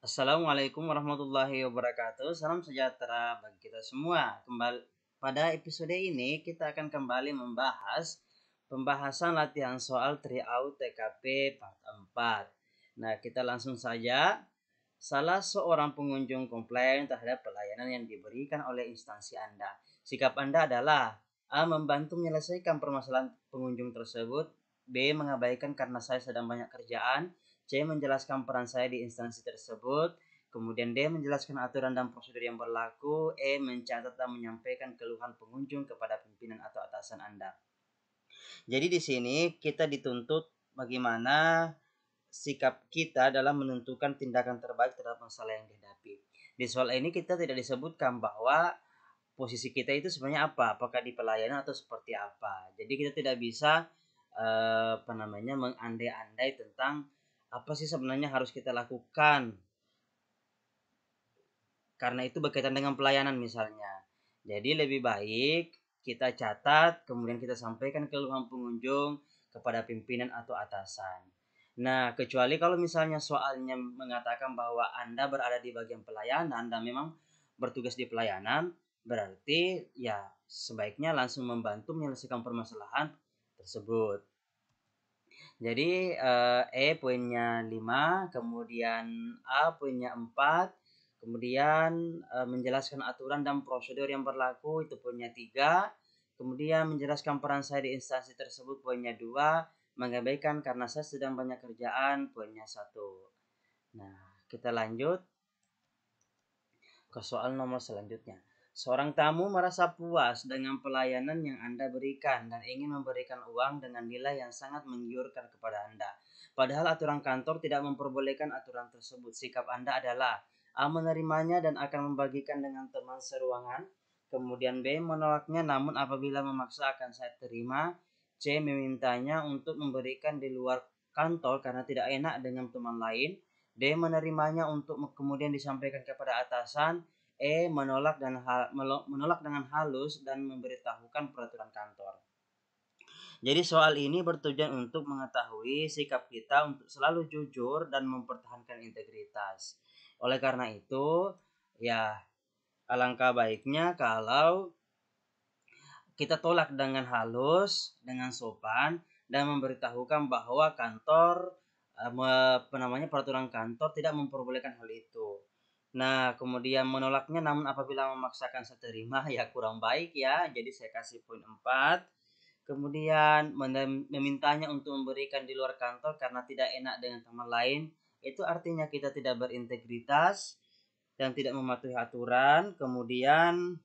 Assalamualaikum warahmatullahi wabarakatuh. Salam sejahtera bagi kita semua. Kembali pada episode ini kita akan kembali membahas pembahasan latihan soal Tryout TKP part 4. Nah, kita langsung saja. Salah seorang pengunjung komplain terhadap pelayanan yang diberikan oleh instansi Anda. Sikap Anda adalah A. Membantu menyelesaikan permasalahan pengunjung tersebut. B. Mengabaikan karena saya sedang banyak kerjaan. C. Menjelaskan peran saya di instansi tersebut. Kemudian D. Menjelaskan aturan dan prosedur yang berlaku. E. Mencatat dan menyampaikan keluhan pengunjung kepada pimpinan atau atasan Anda. Jadi di sini kita dituntut bagaimana sikap kita dalam menentukan tindakan terbaik terhadap masalah yang dihadapi. Di soal ini kita tidak disebutkan bahwa posisi kita itu sebenarnya apa, apakah di pelayanan atau seperti apa. Jadi kita tidak bisa mengandai-andai tentang apa sih sebenarnya harus kita lakukan. Karena itu berkaitan dengan pelayanan misalnya. Jadi lebih baik kita catat, kemudian kita sampaikan keluhan pengunjung kepada pimpinan atau atasan. Nah, kecuali kalau misalnya soalnya mengatakan bahwa Anda berada di bagian pelayanan dan memang bertugas di pelayanan, berarti ya sebaiknya langsung membantu menyelesaikan permasalahan tersebut. Jadi poinnya 5, kemudian A poinnya 4, kemudian menjelaskan aturan dan prosedur yang berlaku itu poinnya 3, kemudian menjelaskan peran saya di instansi tersebut poinnya 2, mengabaikan karena saya sedang banyak kerjaan poinnya 1. Nah, kita lanjut ke soal nomor selanjutnya. Seorang tamu merasa puas dengan pelayanan yang Anda berikan dan ingin memberikan uang dengan nilai yang sangat menggiurkan kepada Anda. Padahal aturan kantor tidak memperbolehkan aturan tersebut. Sikap Anda adalah A. Menerimanya dan akan membagikan dengan teman seruangan. Kemudian B. Menolaknya namun apabila memaksa akan saya terima. C. Memintanya untuk memberikan di luar kantor karena tidak enak dengan teman lain. D. Menerimanya untuk kemudian disampaikan kepada atasan. E. Menolak dengan halus dan memberitahukan peraturan kantor. Jadi soal ini bertujuan untuk mengetahui sikap kita untuk selalu jujur dan mempertahankan integritas. Oleh karena itu, ya alangkah baiknya kalau kita tolak dengan halus, dengan sopan, dan memberitahukan bahwa kantor peraturan kantor tidak memperbolehkan hal itu. Nah, kemudian menolaknya namun apabila memaksakan saya terima ya kurang baik ya. Jadi saya kasih poin 4. Kemudian memintanya untuk memberikan di luar kantor karena tidak enak dengan teman lain. Itu artinya kita tidak berintegritas dan tidak mematuhi aturan. Kemudian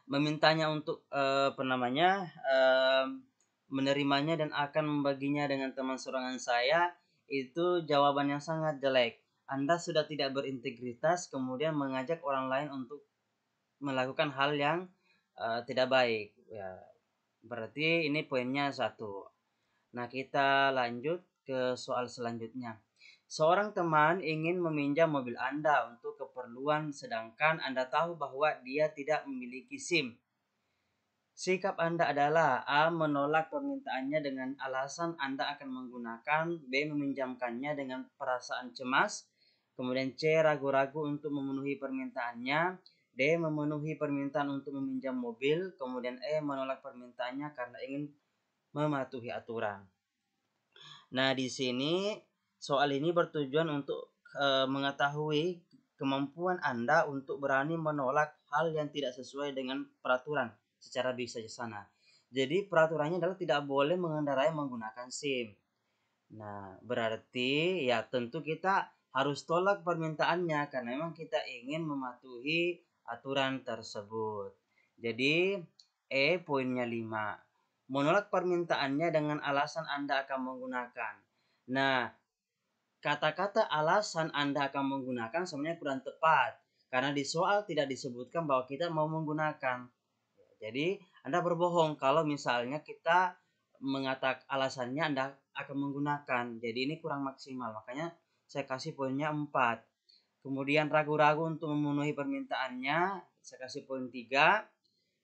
memintanya untuk menerimanya dan akan membaginya dengan teman serangan saya, itu jawaban yang sangat jelek. Anda sudah tidak berintegritas kemudian mengajak orang lain untuk melakukan hal yang tidak baik. Ya, berarti ini poinnya 1. Nah, kita lanjut ke soal selanjutnya. Seorang teman ingin meminjam mobil Anda untuk keperluan sedangkan Anda tahu bahwa dia tidak memiliki SIM. Sikap Anda adalah A. Menolak permintaannya dengan alasan Anda akan menggunakan. B. Meminjamkannya dengan perasaan cemas. Kemudian C. Ragu-ragu untuk memenuhi permintaannya. D. Memenuhi permintaan untuk meminjam mobil. Kemudian E. Menolak permintaannya karena ingin mematuhi aturan. Nah, di sini soal ini bertujuan untuk mengetahui kemampuan Anda untuk berani menolak hal yang tidak sesuai dengan peraturan secara bijaksana. Jadi peraturannya adalah tidak boleh mengendarai menggunakan SIM. Nah, berarti ya tentu kita harus tolak permintaannya karena memang kita ingin mematuhi aturan tersebut. Jadi poinnya 5. Menolak permintaannya dengan alasan Anda akan menggunakan. Nah, kata-kata alasan Anda akan menggunakan sebenarnya kurang tepat karena di soal tidak disebutkan bahwa kita mau menggunakan. Jadi Anda berbohong kalau misalnya kita mengatakan alasannya Anda akan menggunakan. Jadi ini kurang maksimal. Makanya saya kasih poinnya 4. Kemudian ragu-ragu untuk memenuhi permintaannya, saya kasih poin 3.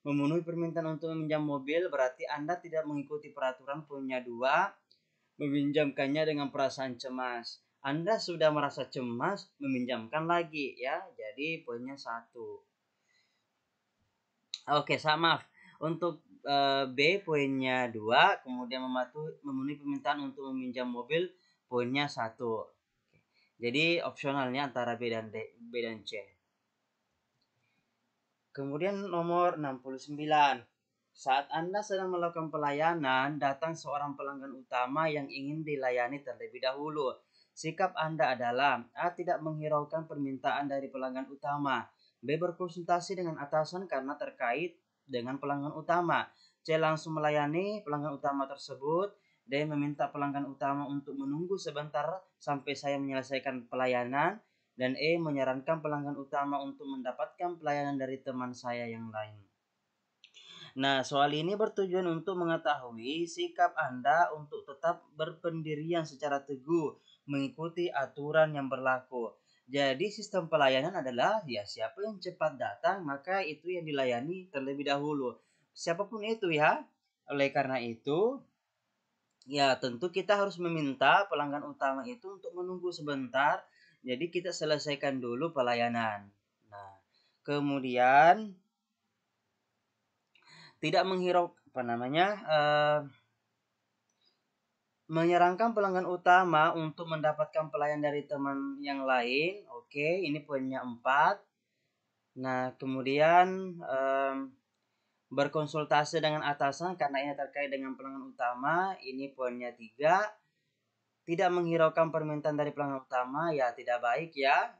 Memenuhi permintaan untuk meminjam mobil berarti Anda tidak mengikuti peraturan poinnya 2. Meminjamkannya dengan perasaan cemas. Anda sudah merasa cemas, meminjamkan lagi ya. Jadi poinnya 1. Oke, maaf. Untuk B poinnya 2, kemudian memenuhi permintaan untuk meminjam mobil poinnya 1. Jadi opsionalnya antara B dan C. Kemudian nomor 69. Saat Anda sedang melakukan pelayanan, datang seorang pelanggan utama yang ingin dilayani terlebih dahulu. Sikap Anda adalah A. Tidak menghiraukan permintaan dari pelanggan utama. B. Berkonsultasi dengan atasan karena terkait dengan pelanggan utama. C. Langsung melayani pelanggan utama tersebut. D. Meminta pelanggan utama untuk menunggu sebentar sampai saya menyelesaikan pelayanan. Dan E. Menyarankan pelanggan utama untuk mendapatkan pelayanan dari teman saya yang lain. Nah, soal ini bertujuan untuk mengetahui sikap Anda untuk tetap berpendirian secara teguh mengikuti aturan yang berlaku. Jadi sistem pelayanan adalah ya siapa yang cepat datang maka itu yang dilayani terlebih dahulu. Siapapun itu ya. Oleh karena itu, ya tentu kita harus meminta pelanggan utama itu untuk menunggu sebentar. Jadi kita selesaikan dulu pelayanan. Nah, kemudian tidak menghiraukan menyarankan pelanggan utama untuk mendapatkan pelayan dari teman yang lain. Oke, ini poinnya 4. Nah, kemudian berkonsultasi dengan atasan karena ini terkait dengan pelanggan utama. Ini poinnya 3. Tidak menghiraukan permintaan dari pelanggan utama, ya tidak baik ya.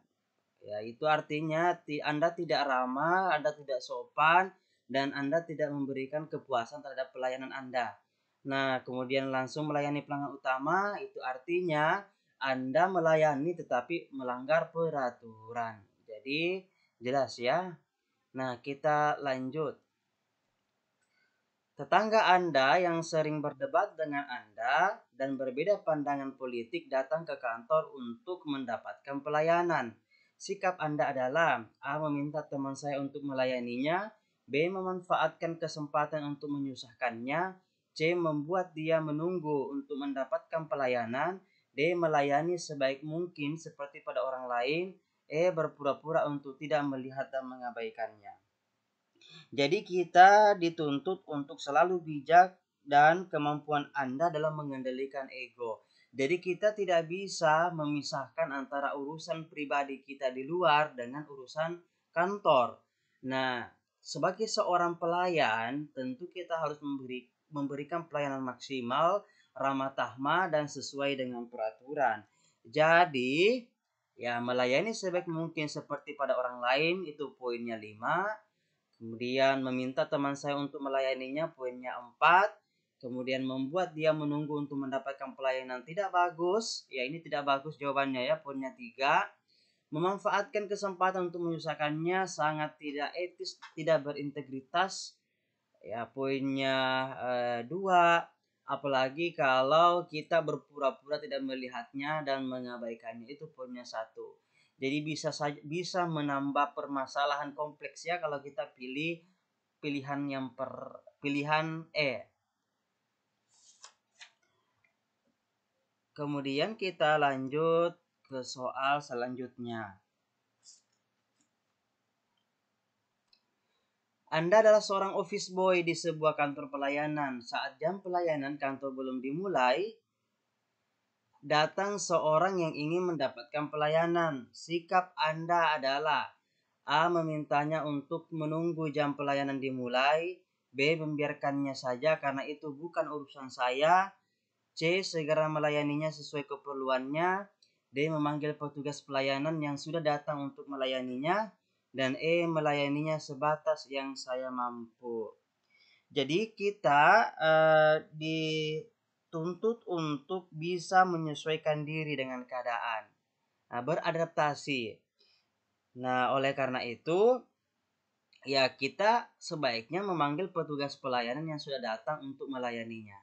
Ya, itu artinya Anda tidak ramah, Anda tidak sopan, dan Anda tidak memberikan kepuasan terhadap pelayanan Anda. Nah, kemudian langsung melayani pelanggan utama, itu artinya Anda melayani tetapi melanggar peraturan. Jadi, jelas ya. Nah, kita lanjut. Tetangga Anda yang sering berdebat dengan Anda dan berbeda pandangan politik datang ke kantor untuk mendapatkan pelayanan. Sikap Anda adalah A. Meminta teman saya untuk melayaninya, B. Memanfaatkan kesempatan untuk menyusahkannya, C. Membuat dia menunggu untuk mendapatkan pelayanan, D. Melayani sebaik mungkin seperti pada orang lain, E. Berpura-pura untuk tidak melihat dan mengabaikannya. Jadi kita dituntut untuk selalu bijak dan kemampuan Anda dalam mengendalikan ego. Jadi kita tidak bisa memisahkan antara urusan pribadi kita di luar dengan urusan kantor. Nah, sebagai seorang pelayan, tentu kita harus memberikan pelayanan maksimal, ramah tamah dan sesuai dengan peraturan. Jadi, ya melayani sebaik mungkin seperti pada orang lain itu poinnya 5. Kemudian meminta teman saya untuk melayaninya poinnya 4. Kemudian membuat dia menunggu untuk mendapatkan pelayanan tidak bagus. Ya ini tidak bagus jawabannya ya poinnya 3. Memanfaatkan kesempatan untuk menyusahkannya sangat tidak etis, tidak berintegritas. Ya poinnya 2. Apalagi kalau kita berpura-pura tidak melihatnya dan mengabaikannya itu poinnya 1. Jadi bisa menambah permasalahan kompleks ya kalau kita pilih pilihan E. Kemudian kita lanjut ke soal selanjutnya. Anda adalah seorang office boy di sebuah kantor pelayanan. Saat jam pelayanan kantor belum dimulai, datang seorang yang ingin mendapatkan pelayanan. Sikap Anda adalah A. Memintanya untuk menunggu jam pelayanan dimulai. B. Membiarkannya saja karena itu bukan urusan saya. C. Segera melayaninya sesuai keperluannya. D. Memanggil petugas pelayanan yang sudah datang untuk melayaninya. Dan E. Melayaninya sebatas yang saya mampu. Jadi kita dituntut untuk bisa menyesuaikan diri dengan keadaan. Nah, beradaptasi. Nah, oleh karena itu, ya kita sebaiknya memanggil petugas pelayanan yang sudah datang untuk melayaninya.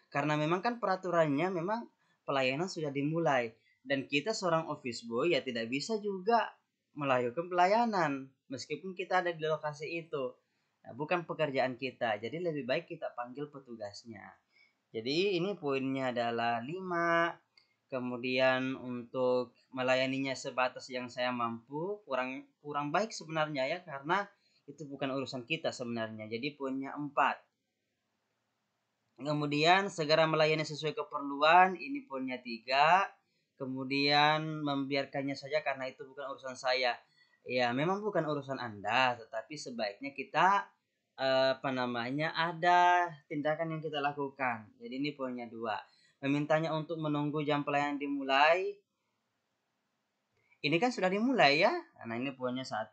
Karena memang kan peraturannya memang pelayanan sudah dimulai. Dan kita seorang office boy ya tidak bisa juga melakukan pelayanan. Meskipun kita ada di lokasi itu. Nah, bukan pekerjaan kita. Jadi lebih baik kita panggil petugasnya. Jadi ini poinnya adalah 5. Kemudian untuk melayaninya sebatas yang saya mampu, kurang baik sebenarnya ya, karena itu bukan urusan kita sebenarnya. Jadi poinnya 4. Kemudian segera melayani sesuai keperluan, ini poinnya 3. Kemudian membiarkannya saja karena itu bukan urusan saya. Ya, memang bukan urusan Anda, tetapi sebaiknya kita ada tindakan yang kita lakukan. Jadi ini poinnya 2. Memintanya untuk menunggu jam pelayanan dimulai. Ini kan sudah dimulai ya. Nah, ini poinnya 1.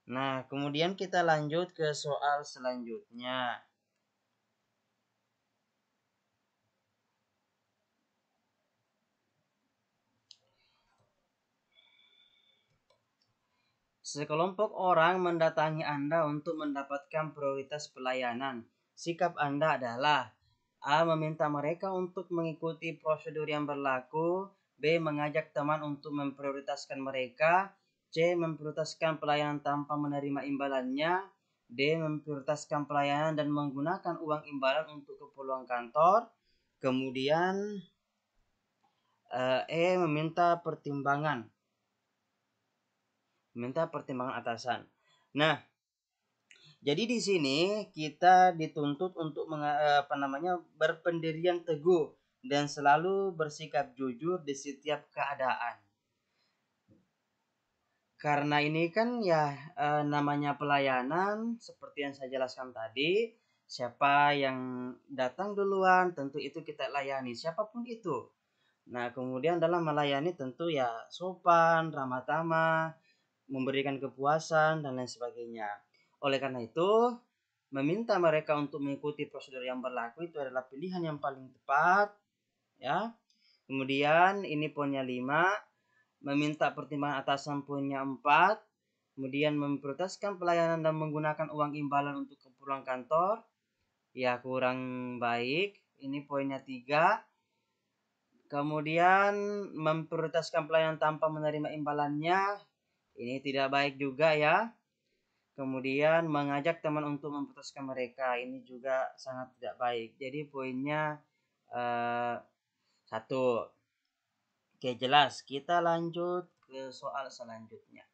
Nah, kemudian kita lanjut ke soal selanjutnya. Sekelompok orang mendatangi Anda untuk mendapatkan prioritas pelayanan. Sikap Anda adalah A. Meminta mereka untuk mengikuti prosedur yang berlaku. B. Mengajak teman untuk memprioritaskan mereka. C. Memprioritaskan pelayanan tanpa menerima imbalannya. D. Memprioritaskan pelayanan dan menggunakan uang imbalan untuk keperluan kantor. Kemudian meminta pertimbangan atasan. Nah, jadi di sini kita dituntut untuk berpendirian teguh dan selalu bersikap jujur di setiap keadaan. Karena ini kan ya namanya pelayanan seperti yang saya jelaskan tadi, siapa yang datang duluan tentu itu kita layani, siapapun itu. Nah, kemudian dalam melayani tentu ya sopan, ramah tamah, memberikan kepuasan dan lain sebagainya. Oleh karena itu, meminta mereka untuk mengikuti prosedur yang berlaku itu adalah pilihan yang paling tepat, ya. Kemudian ini poinnya 5, meminta pertimbangan atasan poinnya 4, kemudian memprioritaskan pelayanan dan menggunakan uang imbalan untuk keperluan kantor, ya kurang baik. Ini poinnya 3. Kemudian memprioritaskan pelayanan tanpa menerima imbalannya, ini tidak baik juga ya. Kemudian mengajak teman untuk memutuskan mereka, ini juga sangat tidak baik. Jadi poinnya 1. Oke, jelas. Kita lanjut ke soal selanjutnya.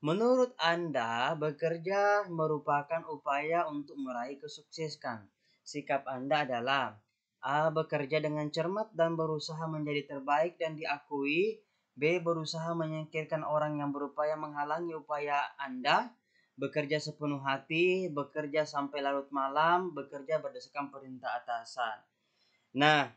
Menurut Anda, bekerja merupakan upaya untuk meraih kesuksesan. Sikap Anda adalah A. Bekerja dengan cermat dan berusaha menjadi terbaik dan diakui. B. Berusaha menyingkirkan orang yang berupaya menghalangi upaya Anda. Bekerja sepenuh hati, bekerja sampai larut malam, bekerja berdasarkan perintah atasan. Nah,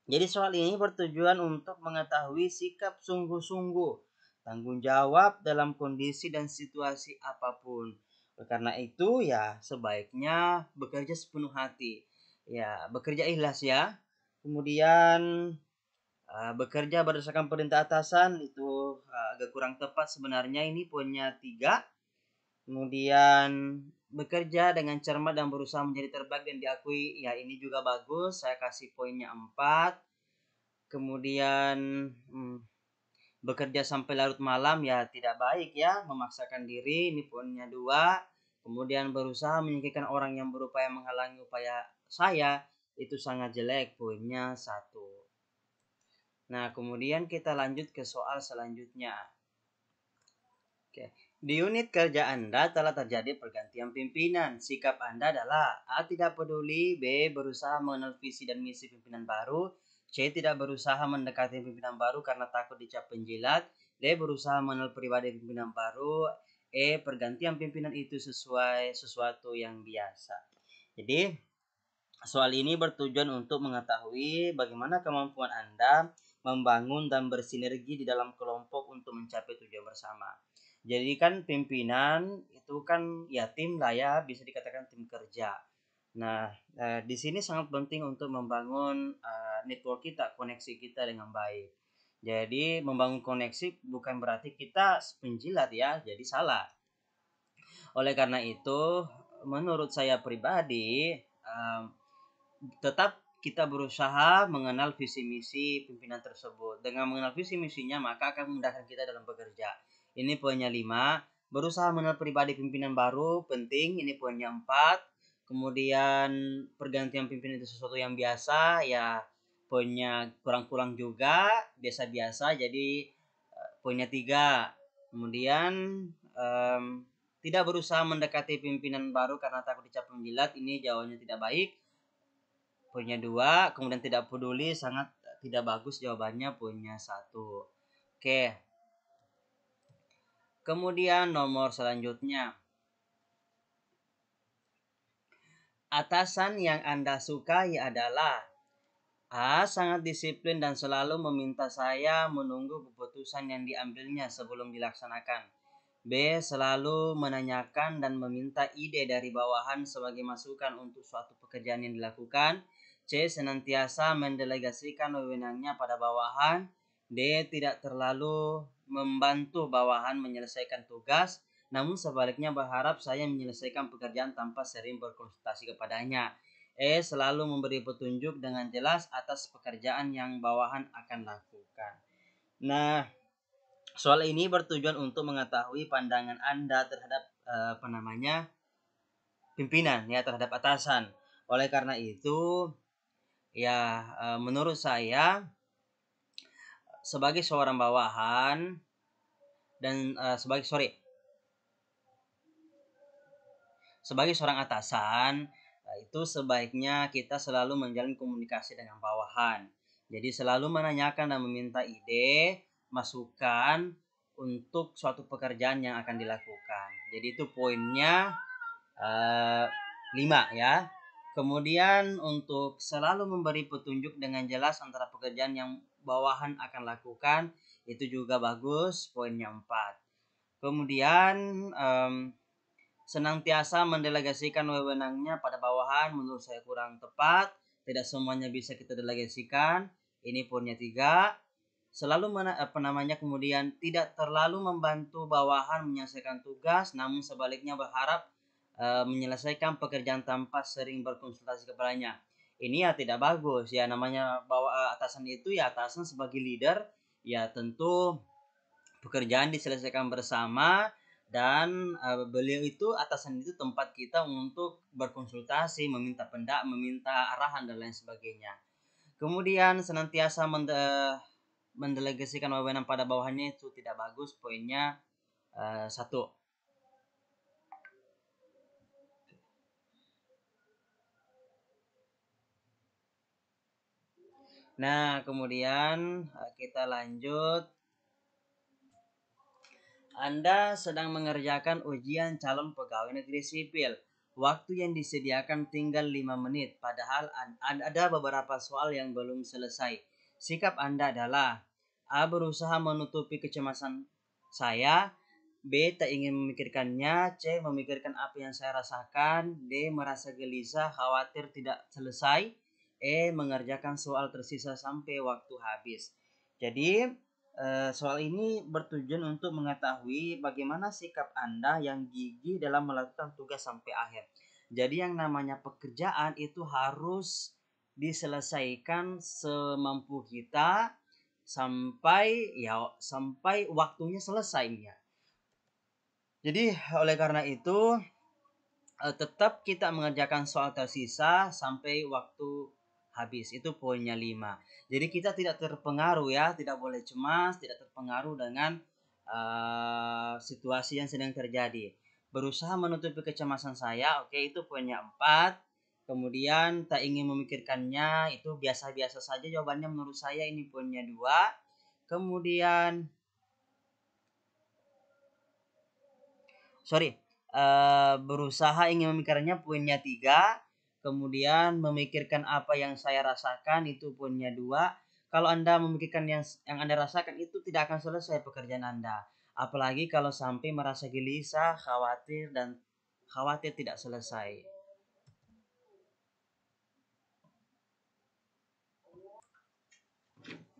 jadi soal ini bertujuan untuk mengetahui sikap sungguh-sungguh, tanggung jawab dalam kondisi dan situasi apapun. Karena itu ya sebaiknya bekerja sepenuh hati. Ya, bekerja ikhlas ya. Kemudian bekerja berdasarkan perintah atasan itu agak kurang tepat sebenarnya, ini poinnya 3. Kemudian bekerja dengan cermat dan berusaha menjadi terbaik dan diakui, ya ini juga bagus, saya kasih poinnya 4. Kemudian bekerja sampai larut malam ya tidak baik ya, memaksakan diri, ini poinnya 2. Kemudian berusaha menyingkirkan orang yang berupaya menghalangi upaya saya, itu sangat jelek, poinnya 1. Nah, kemudian kita lanjut ke soal selanjutnya. Oke. Di unit kerja Anda telah terjadi pergantian pimpinan. Sikap Anda adalah A. Tidak peduli. B. Berusaha mengenal visi dan misi pimpinan baru. C. Tidak berusaha mendekati pimpinan baru karena takut dicap penjilat. D. Berusaha mengenal pribadi pimpinan baru. E. Pergantian pimpinan itu sesuatu yang biasa. Jadi soal ini bertujuan untuk mengetahui bagaimana kemampuan Anda membangun dan bersinergi di dalam kelompok untuk mencapai tujuan bersama. Jadi kan pimpinan itu kan ya tim lah ya, bisa dikatakan tim kerja. Nah, di sini sangat penting untuk membangun network kita, koneksi kita dengan baik. Jadi membangun koneksi bukan berarti kita penjilat ya, jadi salah. Oleh karena itu, menurut saya pribadi, tetap kita berusaha mengenal visi misi pimpinan tersebut. Dengan mengenal visi misinya maka akan memudahkan kita dalam bekerja. Ini poinnya 5. Berusaha mengenal pribadi pimpinan baru, penting. Ini poinnya 4. Kemudian pergantian pimpinan itu sesuatu yang biasa, ya poinnya kurang-kurang juga, biasa-biasa. Jadi poinnya 3. Kemudian tidak berusaha mendekati pimpinan baru karena takut dicap menjilat. Ini jawabannya tidak baik. Poinnya 2. Kemudian tidak peduli, sangat tidak bagus jawabannya, poinnya 1. Oke. Kemudian nomor selanjutnya. Atasan yang Anda sukai adalah A. Sangat disiplin dan selalu meminta saya menunggu keputusan yang diambilnya sebelum dilaksanakan. B. Selalu menanyakan dan meminta ide dari bawahan sebagai masukan untuk suatu pekerjaan yang dilakukan. C. Senantiasa mendelegasikan wewenangnya pada bawahan. D. Tidak terlalu membantu bawahan menyelesaikan tugas, namun sebaliknya berharap saya menyelesaikan pekerjaan tanpa sering berkonsultasi kepadanya. E. Selalu memberi petunjuk dengan jelas atas pekerjaan yang bawahan akan lakukan. Nah, soal ini bertujuan untuk mengetahui pandangan Anda terhadap pimpinan, ya, terhadap atasan. Oleh karena itu, ya, menurut saya sebagai seorang bawahan dan sebagai seorang atasan, itu sebaiknya kita selalu menjalin komunikasi dengan bawahan. Jadi selalu menanyakan dan meminta ide, masukan untuk suatu pekerjaan yang akan dilakukan. Jadi itu poinnya 5, ya. Kemudian untuk selalu memberi petunjuk dengan jelas antara pekerjaan yang bawahan akan lakukan, itu juga bagus, poinnya 4. Kemudian senantiasa mendelegasikan wewenangnya pada bawahan, menurut saya kurang tepat. Tidak semuanya bisa kita delegasikan. Ini poinnya 3. Selalu kemudian tidak terlalu membantu bawahan menyelesaikan tugas, namun sebaliknya berharap menyelesaikan pekerjaan tanpa sering berkonsultasi kepadanya. Ini ya tidak bagus, ya. Namanya atasan itu, ya, atasan sebagai leader, ya tentu pekerjaan diselesaikan bersama, dan beliau itu, atasan itu, tempat kita untuk berkonsultasi, meminta meminta arahan dan lain sebagainya. Kemudian senantiasa mendelegasikan wewenang pada bawahannya, itu tidak bagus, poinnya 1. Nah, kemudian kita lanjut. Anda sedang mengerjakan ujian calon pegawai negeri sipil. Waktu yang disediakan tinggal 5 menit, padahal ada beberapa soal yang belum selesai. Sikap Anda adalah A. Berusaha menutupi kecemasan saya. B. Tak ingin memikirkannya. C. Memikirkan apa yang saya rasakan. D. Merasa gelisah, khawatir tidak selesai. E. Mengerjakan soal tersisa sampai waktu habis. Jadi soal ini bertujuan untuk mengetahui bagaimana sikap Anda yang gigih dalam melakukan tugas sampai akhir. Jadi yang namanya pekerjaan itu harus diselesaikan semampu kita sampai waktunya selesai, ya. Jadi oleh karena itu tetap kita mengerjakan soal tersisa sampai waktu habis. Itu poinnya 5. Jadi kita tidak terpengaruh, ya, tidak boleh cemas, tidak terpengaruh dengan situasi yang sedang terjadi. Berusaha menutupi kecemasan saya, oke, itu poinnya 4. Kemudian tak ingin memikirkannya, itu biasa-biasa saja jawabannya menurut saya, ini poinnya 2. Kemudian berusaha ingin memikirkannya, poinnya 3. Kemudian memikirkan apa yang saya rasakan, itu poinnya 2. Kalau Anda memikirkan yang Anda rasakan, itu tidak akan selesai pekerjaan Anda. Apalagi kalau sampai merasa gelisah, khawatir tidak selesai.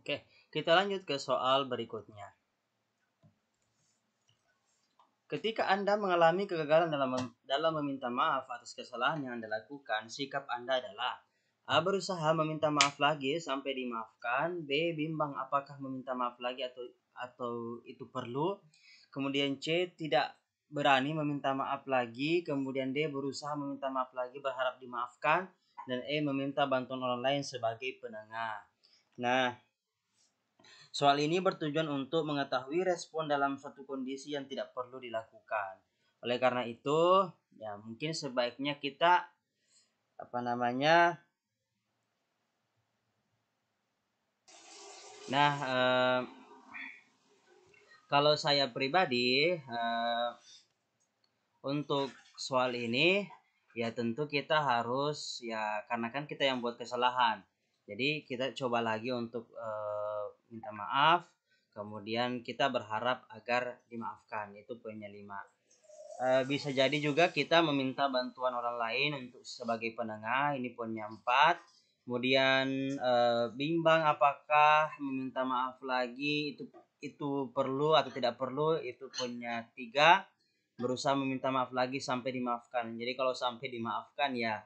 Oke, kita lanjut ke soal berikutnya. Ketika Anda mengalami kegagalan dalam meminta maaf atas kesalahan yang Anda lakukan, sikap Anda adalah A. Berusaha meminta maaf lagi sampai dimaafkan. B. Bimbang apakah meminta maaf lagi atau itu perlu. kemudian C tidak berani meminta maaf lagi, kemudian D berusaha meminta maaf lagi berharap dimaafkan, dan E meminta bantuan orang lain sebagai penengah. Nah, soal ini bertujuan untuk mengetahui respon dalam suatu kondisi yang tidak perlu dilakukan. Oleh karena itu, ya mungkin sebaiknya kita kalau saya pribadi untuk soal ini ya tentu kita harus ya karena kan kita yang buat kesalahan. Jadi kita coba lagi untuk minta maaf, kemudian kita berharap agar dimaafkan. Itu poinnya 5. Bisa jadi juga kita meminta bantuan orang lain untuk sebagai penengah, ini poinnya 4. Kemudian bimbang apakah meminta maaf lagi itu perlu atau tidak perlu, itu poinnya 3. Berusaha meminta maaf lagi sampai dimaafkan. Jadi kalau sampai dimaafkan ya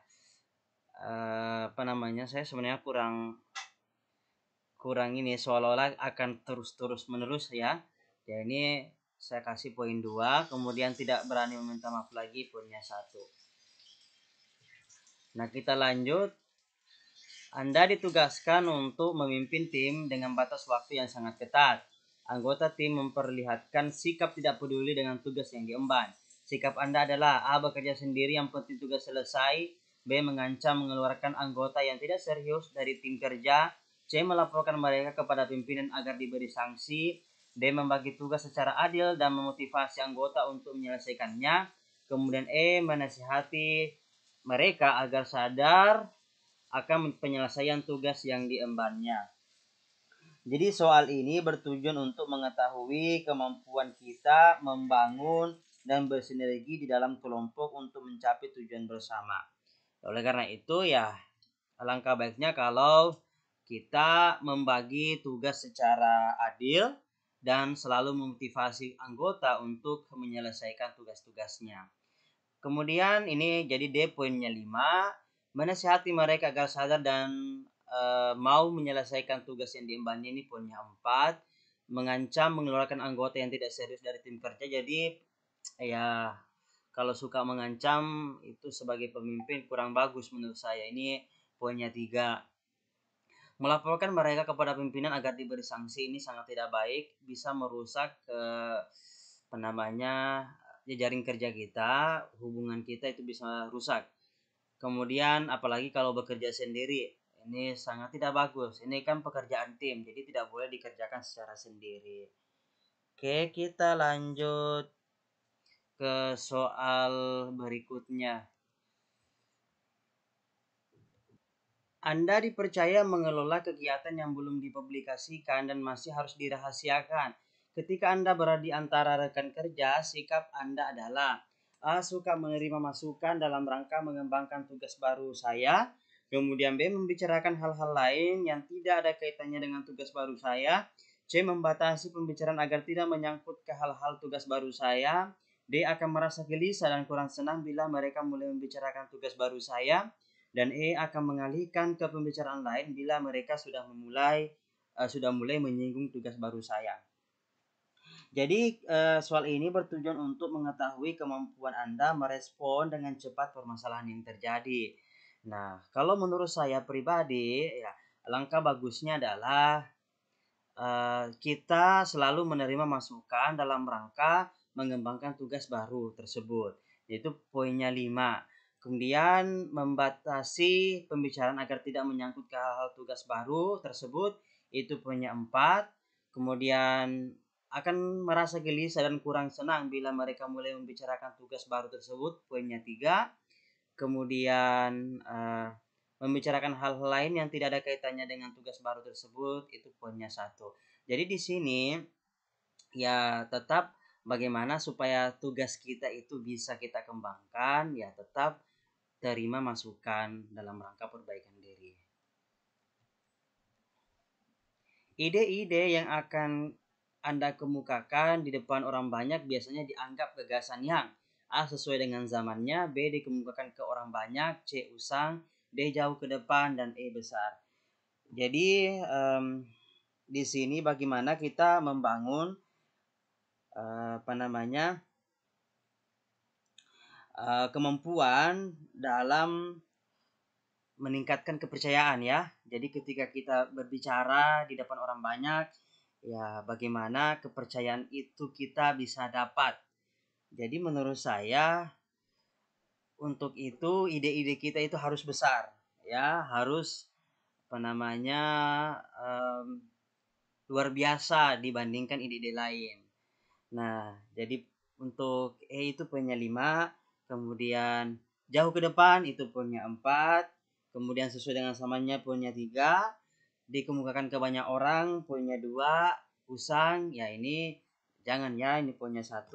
saya sebenarnya kurang ini, seolah-olah akan terus menerus ya. Ya ini saya kasih poin 2. Kemudian tidak berani meminta maaf lagi, poinnya 1. Nah, kita lanjut. Anda ditugaskan untuk memimpin tim dengan batas waktu yang sangat ketat. Anggota tim memperlihatkan sikap tidak peduli dengan tugas yang diemban. Sikap Anda adalah A. Bekerja sendiri yang penting tugas selesai, B. Mengancam mengeluarkan anggota yang tidak serius dari tim kerja, C. Melaporkan mereka kepada pimpinan agar diberi sanksi, D. Membagi tugas secara adil dan memotivasi anggota untuk menyelesaikannya, kemudian E. Menasihati mereka agar sadar akan penyelesaian tugas yang diembannya. Jadi soal ini bertujuan untuk mengetahui kemampuan kita membangun dan bersinergi di dalam kelompok untuk mencapai tujuan bersama. Oleh karena itu ya alangkah baiknya kalau kita membagi tugas secara adil dan selalu memotivasi anggota untuk menyelesaikan tugas-tugasnya. Kemudian ini jadi D poinnya 5. Menasihati mereka agar sadar dan mau menyelesaikan tugas yang diembannya, ini poinnya 4. Mengancam mengeluarkan anggota yang tidak serius dari tim kerja. Jadi ya kalau suka mengancam itu sebagai pemimpin kurang bagus menurut saya. Ini poinnya 3. Melaporkan mereka kepada pimpinan agar diberi sanksi, ini sangat tidak baik, bisa merusak jejaring kerja kita, hubungan kita itu bisa rusak. Kemudian apalagi kalau bekerja sendiri, ini sangat tidak bagus. Ini kan pekerjaan tim, jadi tidak boleh dikerjakan secara sendiri. Oke, kita lanjut ke soal berikutnya. Anda dipercaya mengelola kegiatan yang belum dipublikasikan dan masih harus dirahasiakan. Ketika Anda berada di antara rekan kerja, sikap Anda adalah A. Suka menerima masukan dalam rangka mengembangkan tugas baru saya. Kemudian B. Membicarakan hal-hal lain yang tidak ada kaitannya dengan tugas baru saya. C. Membatasi pembicaraan agar tidak menyangkut ke hal-hal tugas baru saya. D. Akan merasa gelisah dan kurang senang bila mereka mulai membicarakan tugas baru saya. Dan E. Akan mengalihkan ke pembicaraan lain bila mereka sudah mulai menyinggung tugas baru saya. Jadi soal ini bertujuan untuk mengetahui kemampuan Anda merespon dengan cepat permasalahan yang terjadi. Nah, kalau menurut saya pribadi, ya langkah bagusnya adalah kita selalu menerima masukan dalam rangka mengembangkan tugas baru tersebut. Yaitu poinnya 5. Kemudian membatasi pembicaraan agar tidak menyangkut ke hal-hal tugas baru tersebut, itu poinnya 4. Kemudian akan merasa gelisah dan kurang senang bila mereka mulai membicarakan tugas baru tersebut, poinnya 3. Kemudian membicarakan hal lain yang tidak ada kaitannya dengan tugas baru tersebut, itu poinnya 1. Jadi di sini ya tetap bagaimana supaya tugas kita itu bisa kita kembangkan, ya tetap terima masukan dalam rangka perbaikan diri. Ide-ide yang akan Anda kemukakan di depan orang banyak biasanya dianggap gagasan yang A. Sesuai dengan zamannya, B. Dikemukakan ke orang banyak, C. Usang, D. Jauh ke depan, dan E. Besar. Jadi di sini bagaimana kita membangun apa namanya kemampuan dalam meningkatkan kepercayaan ya. Jadi ketika kita berbicara di depan orang banyak, ya bagaimana kepercayaan itu kita bisa dapat. Jadi menurut saya untuk itu ide-ide kita itu harus besar ya, harus apa namanya luar biasa dibandingkan ide-ide lain. Nah, jadi untuk E itu punya 5, kemudian jauh ke depan itu punya 4, kemudian sesuai dengan samanya punya 3, dikemukakan ke banyak orang punya 2, usang ya ini jangan ya, ini punya 1.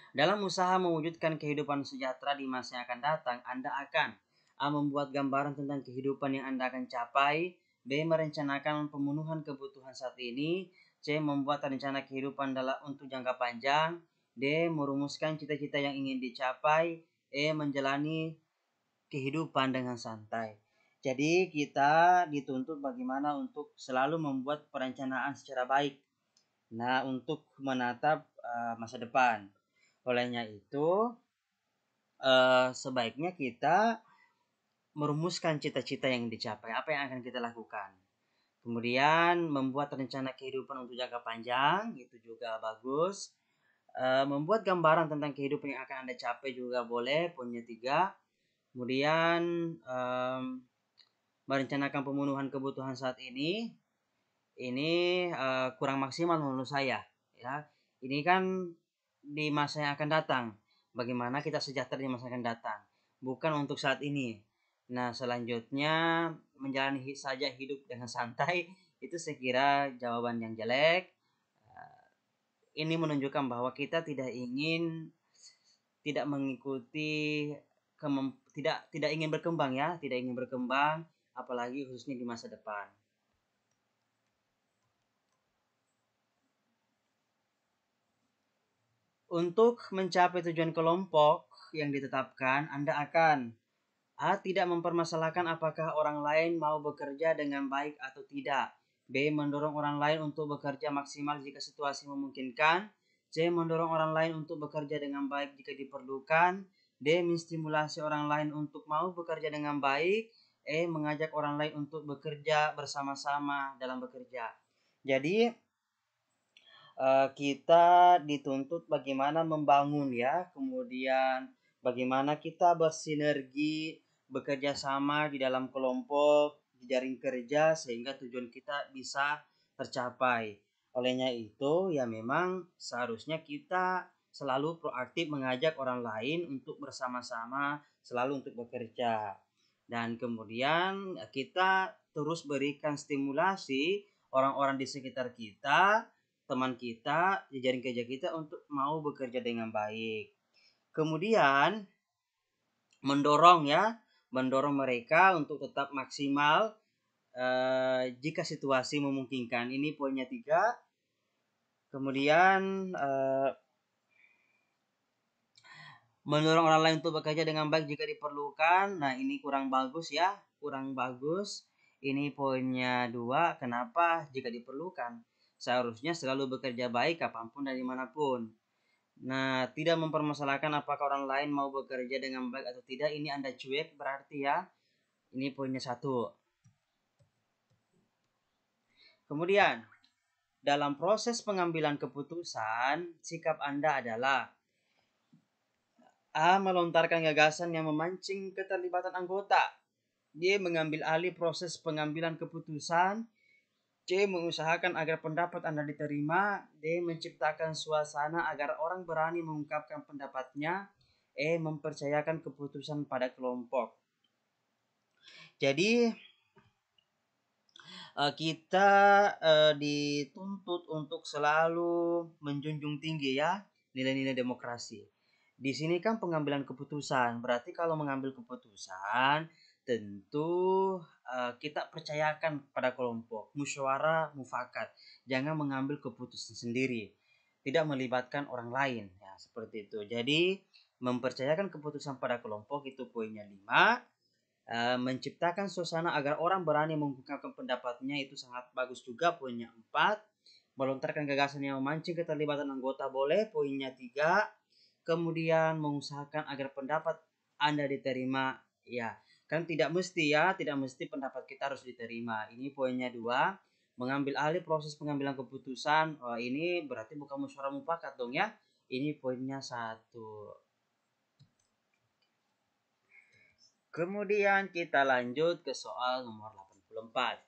Dalam usaha mewujudkan kehidupan sejahtera di masa yang akan datang, Anda akan A. Membuat gambaran tentang kehidupan yang Anda akan capai, B. Merencanakan pemenuhan kebutuhan saat ini, C. Membuat rencana kehidupan untuk jangka panjang, D. Merumuskan cita-cita yang ingin dicapai, E. Menjalani kehidupan dengan santai. Jadi kita dituntut bagaimana untuk selalu membuat perencanaan secara baik. Nah, untuk menatap masa depan. Olehnya itu, sebaiknya kita merumuskan cita-cita yang dicapai, apa yang akan kita lakukan. Kemudian membuat rencana kehidupan untuk jangka panjang, itu juga bagus. Membuat gambaran tentang kehidupan yang akan Anda capai juga boleh, punya 3. Kemudian merencanakan pemenuhan kebutuhan saat ini kurang maksimal menurut saya ya. Ini kan di masa yang akan datang, bagaimana kita sejahtera di masa yang akan datang, bukan untuk saat ini. Nah, selanjutnya menjalani saja hidup dengan santai, itu saya kira jawaban yang jelek. Ini menunjukkan bahwa kita tidak mengikuti tidak ingin berkembang ya, tidak ingin berkembang, apalagi khususnya di masa depan. Untuk mencapai tujuan kelompok yang ditetapkan, Anda akan A. Tidak mempermasalahkan apakah orang lain mau bekerja dengan baik atau tidak. B. Mendorong orang lain untuk bekerja maksimal jika situasi memungkinkan. C. Mendorong orang lain untuk bekerja dengan baik jika diperlukan. D. Menstimulasi orang lain untuk mau bekerja dengan baik. E. Mengajak orang lain untuk bekerja bersama-sama dalam bekerja. Jadi kita dituntut bagaimana membangun ya, kemudian bagaimana kita bersinergi, bekerja sama di dalam kelompok, di jaring kerja sehingga tujuan kita bisa tercapai. Olehnya itu ya memang seharusnya kita selalu proaktif mengajak orang lain untuk bersama-sama, selalu untuk bekerja. Dan kemudian kita terus berikan stimulasi orang-orang di sekitar kita, teman kita, jaring kerja kita untuk mau bekerja dengan baik. Kemudian mendorong mereka untuk tetap maksimal jika situasi memungkinkan. Ini poinnya 3. Kemudian mendorong orang lain untuk bekerja dengan baik jika diperlukan. Nah, ini kurang bagus ya, kurang bagus. Ini poinnya 2. Kenapa? Jika diperlukan. Seharusnya selalu bekerja baik kapanpun dan dimanapun. Nah, tidak mempermasalahkan apakah orang lain mau bekerja dengan baik atau tidak. Ini Anda cuek berarti ya. Ini poinnya 1. Kemudian, dalam proses pengambilan keputusan, sikap Anda adalah A. Melontarkan gagasan yang memancing keterlibatan anggota. D. Mengambil alih proses pengambilan keputusan. C. Mengusahakan agar pendapat Anda diterima. D. Menciptakan suasana agar orang berani mengungkapkan pendapatnya. E. Mempercayakan keputusan pada kelompok. Jadi kita dituntut untuk selalu menjunjung tinggi ya nilai-nilai demokrasi. Di sini kan pengambilan keputusan, berarti kalau mengambil keputusan tentu kita percayakan pada kelompok, musyawarah mufakat. Jangan mengambil keputusan sendiri, tidak melibatkan orang lain ya, seperti itu. Jadi mempercayakan keputusan pada kelompok itu poinnya 5. Menciptakan suasana agar orang berani mengungkapkan pendapatnya itu sangat bagus juga, poinnya 4. Melontarkan gagasan yang memancing keterlibatan anggota boleh, poinnya 3. Kemudian mengusahakan agar pendapat Anda diterima, ya. Kan tidak mesti ya, tidak mesti pendapat kita harus diterima. Ini poinnya 2. Mengambil alih proses pengambilan keputusan. Oh, ini berarti bukan musyawarah mufakat dong ya. Ini poinnya 1. Kemudian kita lanjut ke soal nomor 84.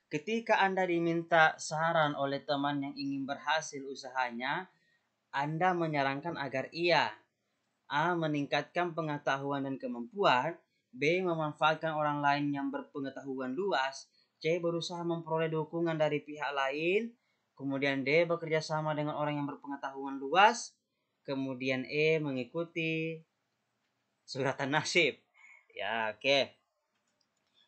Ketika Anda diminta saran oleh teman yang ingin berhasil usahanya, Anda menyarankan agar ia A. meningkatkan pengetahuan dan kemampuan, B. memanfaatkan orang lain yang berpengetahuan luas, C. berusaha memperoleh dukungan dari pihak lain, kemudian D. bekerja sama dengan orang yang berpengetahuan luas, kemudian E. mengikuti suratan nasib. Ya, oke.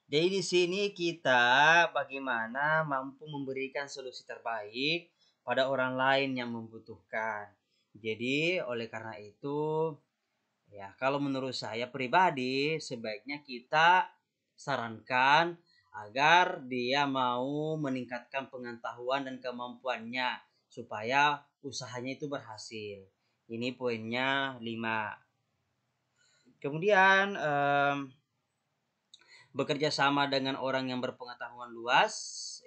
Jadi di sini kita bagaimana mampu memberikan solusi terbaik pada orang lain yang membutuhkan. Jadi oleh karena itu, ya kalau menurut saya pribadi sebaiknya kita sarankan agar dia mau meningkatkan pengetahuan dan kemampuannya supaya usahanya itu berhasil. Ini poinnya 5. Kemudian bekerja sama dengan orang yang berpengetahuan luas,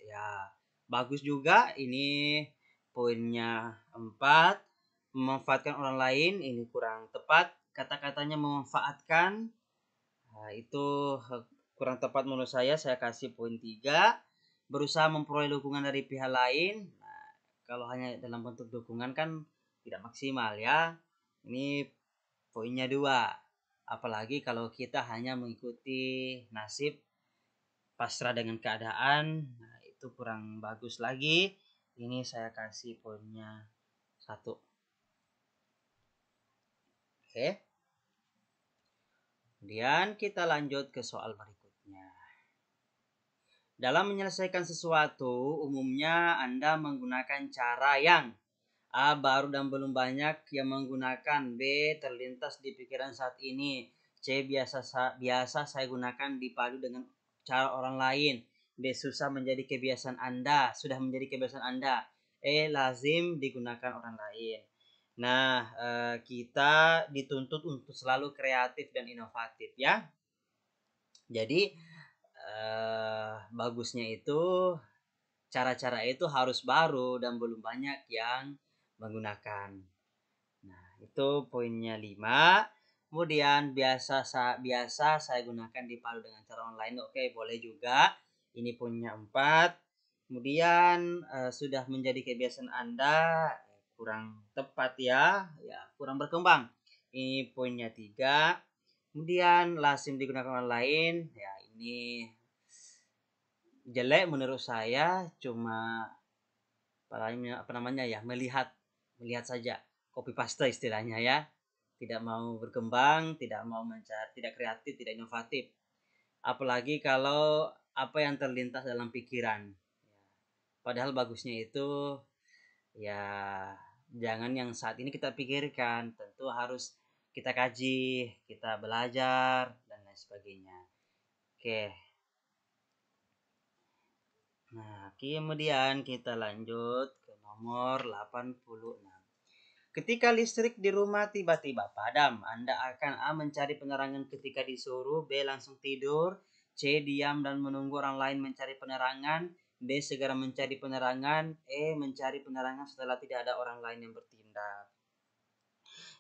ya bagus juga. Ini poinnya 4. Memanfaatkan orang lain, ini kurang tepat, kata-katanya memanfaatkan, nah, itu kurang tepat menurut saya kasih poin 3. Berusaha memperoleh dukungan dari pihak lain, nah, kalau hanya dalam bentuk dukungan kan tidak maksimal ya. Ini poinnya 2. Apalagi kalau kita hanya mengikuti nasib, pasrah dengan keadaan, nah itu kurang bagus lagi. Ini saya kasih poinnya 1. Oke. Kemudian kita lanjut ke soal berikutnya. Dalam menyelesaikan sesuatu, umumnya Anda menggunakan cara yang A. baru dan belum banyak yang menggunakan, B. terlintas di pikiran saat ini, C. biasa saya gunakan dipadu dengan cara orang lain, D. sudah menjadi kebiasaan Anda, E. lazim digunakan orang lain. Nah, kita dituntut untuk selalu kreatif dan inovatif ya. Jadi bagusnya itu cara-cara itu harus baru dan belum banyak yang menggunakan. Nah, itu poinnya 5. Kemudian biasa saya gunakan dipadu dengan cara online. Oke, boleh juga. Ini poinnya 4. Kemudian sudah menjadi kebiasaan Anda, kurang tepat ya, kurang berkembang. Ini poinnya 3. Kemudian lazim digunakan orang lain, ya ini jelek menurut saya, cuma apa namanya ya, melihat saja, copy paste istilahnya ya, tidak mau berkembang, tidak mau mencari, tidak kreatif, tidak inovatif. Apalagi kalau apa yang terlintas dalam pikiran, padahal bagusnya itu ya jangan yang saat ini kita pikirkan, tentu harus kita kaji, kita belajar dan lain sebagainya. Oke. Nah, kemudian kita lanjut ke nomor 86. Ketika listrik di rumah tiba-tiba padam, Anda akan A. mencari penerangan ketika disuruh, B. langsung tidur, C. diam dan menunggu orang lain mencari penerangan, D. segera mencari penerangan, E. mencari penerangan setelah tidak ada orang lain yang bertindak.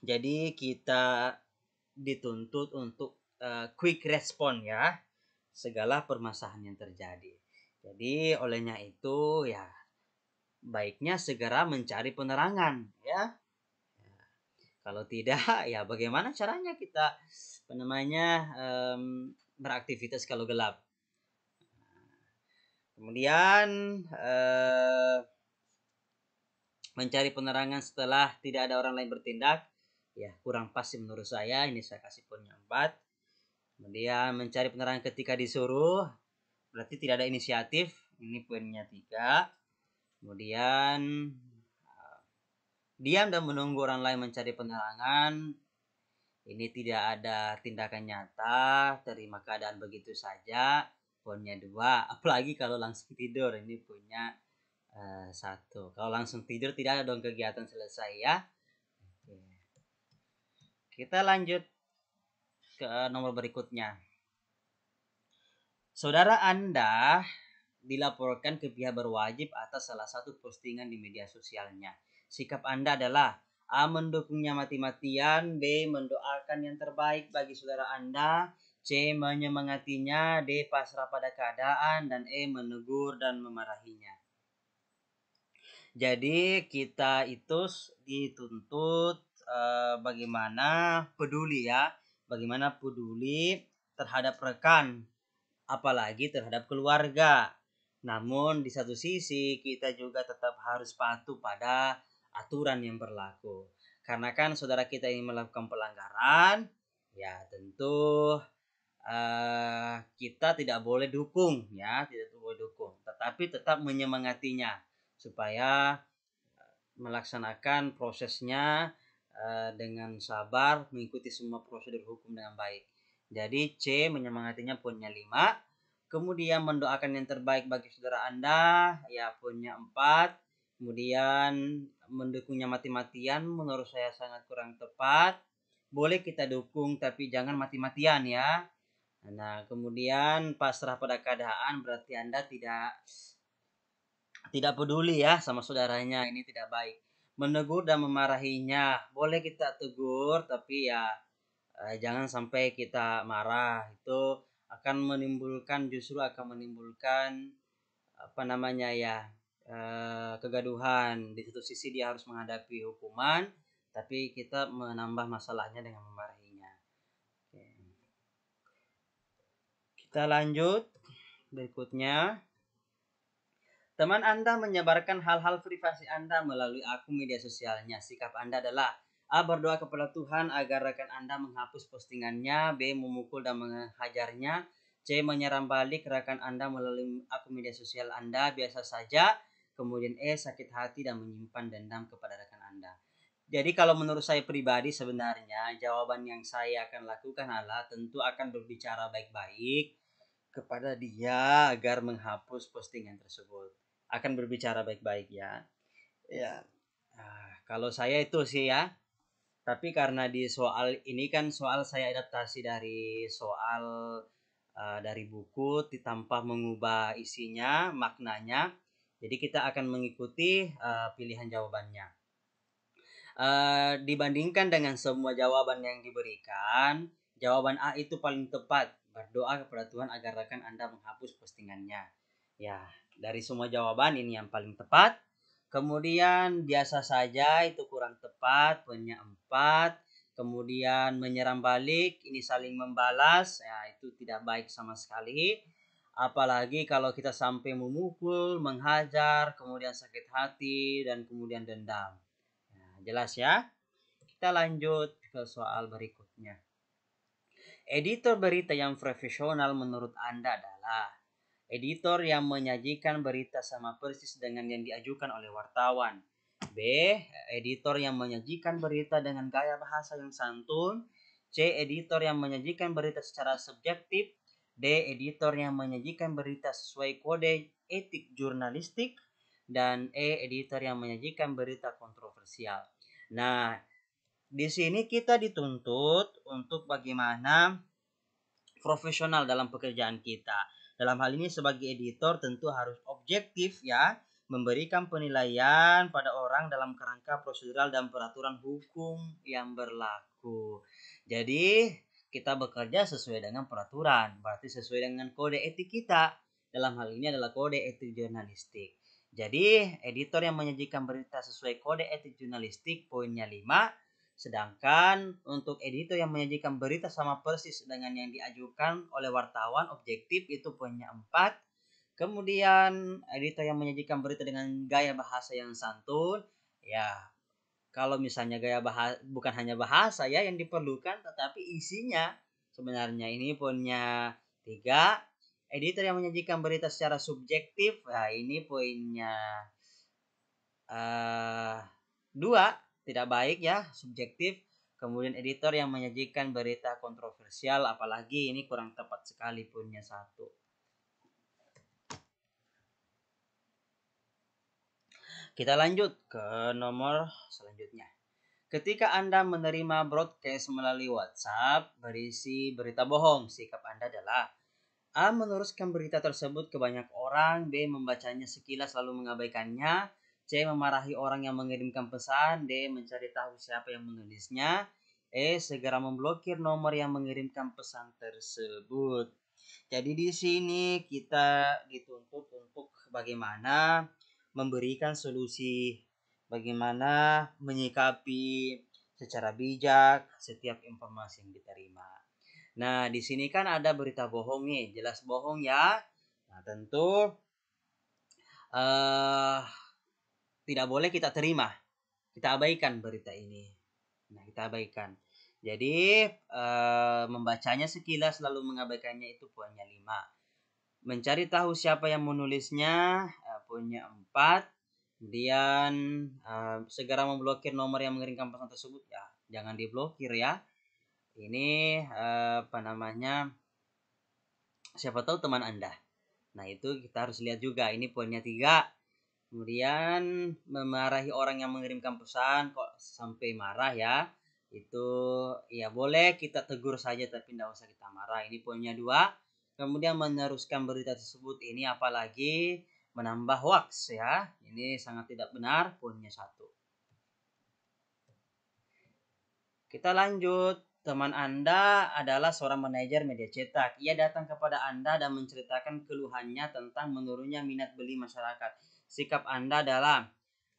Jadi kita dituntut untuk quick respon ya, segala permasalahan yang terjadi. Jadi olehnya itu ya baiknya segera mencari penerangan ya. Kalau tidak ya bagaimana caranya kita beraktivitas kalau gelap. Kemudian mencari penerangan setelah tidak ada orang lain bertindak, ya kurang pas sih menurut saya. Ini saya kasih poinnya 4. Kemudian mencari penerangan ketika disuruh, berarti tidak ada inisiatif. Ini poinnya 3. Kemudian diam dan menunggu orang lain mencari penerangan, ini tidak ada tindakan nyata, terima keadaan begitu saja. Poinnya 2. Apalagi kalau langsung tidur, ini poinnya 1. Kalau langsung tidur tidak ada dong kegiatan selesai ya. Oke. Kita lanjut ke nomor berikutnya. Saudara Anda dilaporkan ke pihak berwajib atas salah satu postingan di media sosialnya. Sikap Anda adalah A. Mendukungnya mati-matian, B. Mendoakan yang terbaik bagi saudara Anda, C. Menyemangatinya, D. Pasrah pada keadaan, dan E. Menegur dan memarahinya. Jadi kita itu dituntut bagaimana peduli ya, bagaimana peduli terhadap rekan, apalagi terhadap keluarga. Namun di satu sisi kita juga tetap harus patuh pada aturan yang berlaku. Karena kan saudara kita ini melakukan pelanggaran, ya tentu kita tidak boleh dukung ya, tidak boleh dukung, tetapi tetap menyemangatinya supaya melaksanakan prosesnya dengan sabar, mengikuti semua prosedur hukum dengan baik. Jadi C menyemangatinya poinnya 5. Kemudian mendoakan yang terbaik bagi saudara Anda ya poinnya 4. Kemudian mendukungnya mati-matian menurut saya sangat kurang tepat. Boleh kita dukung tapi jangan mati-matian ya. Nah, kemudian pasrah pada keadaan berarti Anda tidak peduli ya sama saudaranya, ini tidak baik. Menegur dan memarahinya, boleh kita tegur tapi ya jangan sampai kita marah, itu akan menimbulkan apa namanya ya, kegaduhan. Di satu sisi dia harus menghadapi hukuman tapi kita menambah masalahnya dengan memarahinya. Oke. Kita lanjut berikutnya. Teman Anda menyebarkan hal-hal privasi Anda melalui akun media sosialnya. Sikap Anda adalah A. Berdoa kepada Tuhan agar rekan Anda menghapus postingannya. B. Memukul dan menghajarnya. C. Menyerang balik rekan Anda melalui akun media sosial Anda biasa saja. Kemudian E. Sakit hati dan menyimpan dendam kepada rekan Anda. Jadi kalau menurut saya pribadi sebenarnya jawaban yang saya akan lakukan adalah tentu akan berbicara baik-baik kepada dia agar menghapus postingan tersebut. Akan berbicara baik-baik ya. Ya. Kalau saya itu sih ya. Tapi karena di soal ini kan soal saya adaptasi dari soal dari buku tanpa mengubah isinya, maknanya. Jadi kita akan mengikuti pilihan jawabannya. Dibandingkan dengan semua jawaban yang diberikan, jawaban A itu paling tepat. Berdoa kepada Tuhan agar rekan Anda menghapus postingannya. Ya, dari semua jawaban ini yang paling tepat. Kemudian biasa saja itu kurang tepat, poinnya 4. Kemudian menyerang balik, ini saling membalas, ya itu tidak baik sama sekali. Apalagi kalau kita sampai memukul, menghajar, kemudian sakit hati, dan kemudian dendam. Nah, jelas ya? Kita lanjut ke soal berikutnya. Editor berita yang profesional menurut Anda adalah editor yang menyajikan berita sama persis dengan yang diajukan oleh wartawan. B. Editor yang menyajikan berita dengan gaya bahasa yang santun. C. Editor yang menyajikan berita secara subjektif. D. Editor yang menyajikan berita sesuai kode etik jurnalistik. Dan E. Editor yang menyajikan berita kontroversial. Nah, di sini kita dituntut untuk bagaimana profesional dalam pekerjaan kita. Dalam hal ini sebagai editor tentu harus objektif ya, memberikan penilaian pada orang dalam kerangka prosedural dan peraturan hukum yang berlaku. Jadi kita bekerja sesuai dengan peraturan, berarti sesuai dengan kode etik kita. Dalam hal ini adalah kode etik jurnalistik. Jadi editor yang menyajikan berita sesuai kode etik jurnalistik poinnya 5. Sedangkan untuk editor yang menyajikan berita sama persis dengan yang diajukan oleh wartawan objektif itu poinnya 4. Kemudian editor yang menyajikan berita dengan gaya bahasa yang santun, ya kalau misalnya gaya bahasa bukan hanya bahasa ya yang diperlukan tetapi isinya sebenarnya ini poinnya 3. Editor yang menyajikan berita secara subjektif, nah ini poinnya 2, tidak baik ya, subjektif. Kemudian editor yang menyajikan berita kontroversial, apalagi ini kurang tepat sekali poinnya 1. Kita lanjut ke nomor selanjutnya. Ketika Anda menerima broadcast melalui WhatsApp berisi berita bohong, sikap Anda adalah A. Meneruskan berita tersebut ke banyak orang. B. Membacanya sekilas lalu mengabaikannya. C. Memarahi orang yang mengirimkan pesan. D. Mencari tahu siapa yang menulisnya. E. Segera memblokir nomor yang mengirimkan pesan tersebut. Jadi di sini kita dituntut untuk bagaimana memberikan solusi, bagaimana menyikapi secara bijak setiap informasi yang diterima. Nah, di sini kan ada berita bohong nih, jelas bohong ya. Nah, tentu tidak boleh kita terima. Kita abaikan berita ini. Nah, kita abaikan. Jadi, membacanya sekilas lalu mengabaikannya itu poinnya 5. Mencari tahu siapa yang menulisnya, poinnya 4. Kemudian segera memblokir nomor yang mengirimkan pesan tersebut, ya jangan diblokir ya. Ini siapa tahu teman Anda. Nah, itu kita harus lihat juga. Ini poinnya 3. Kemudian memarahi orang yang mengirimkan pesan, kok sampai marah ya. Itu ya boleh kita tegur saja tapi tidak usah kita marah. Ini poinnya 2. Kemudian meneruskan berita tersebut ini apalagi menambah hoax ya. Ini sangat tidak benar, poinnya 1. Kita lanjut. Teman Anda adalah seorang manajer media cetak. Ia datang kepada Anda dan menceritakan keluhannya tentang menurunnya minat beli masyarakat. Sikap Anda adalah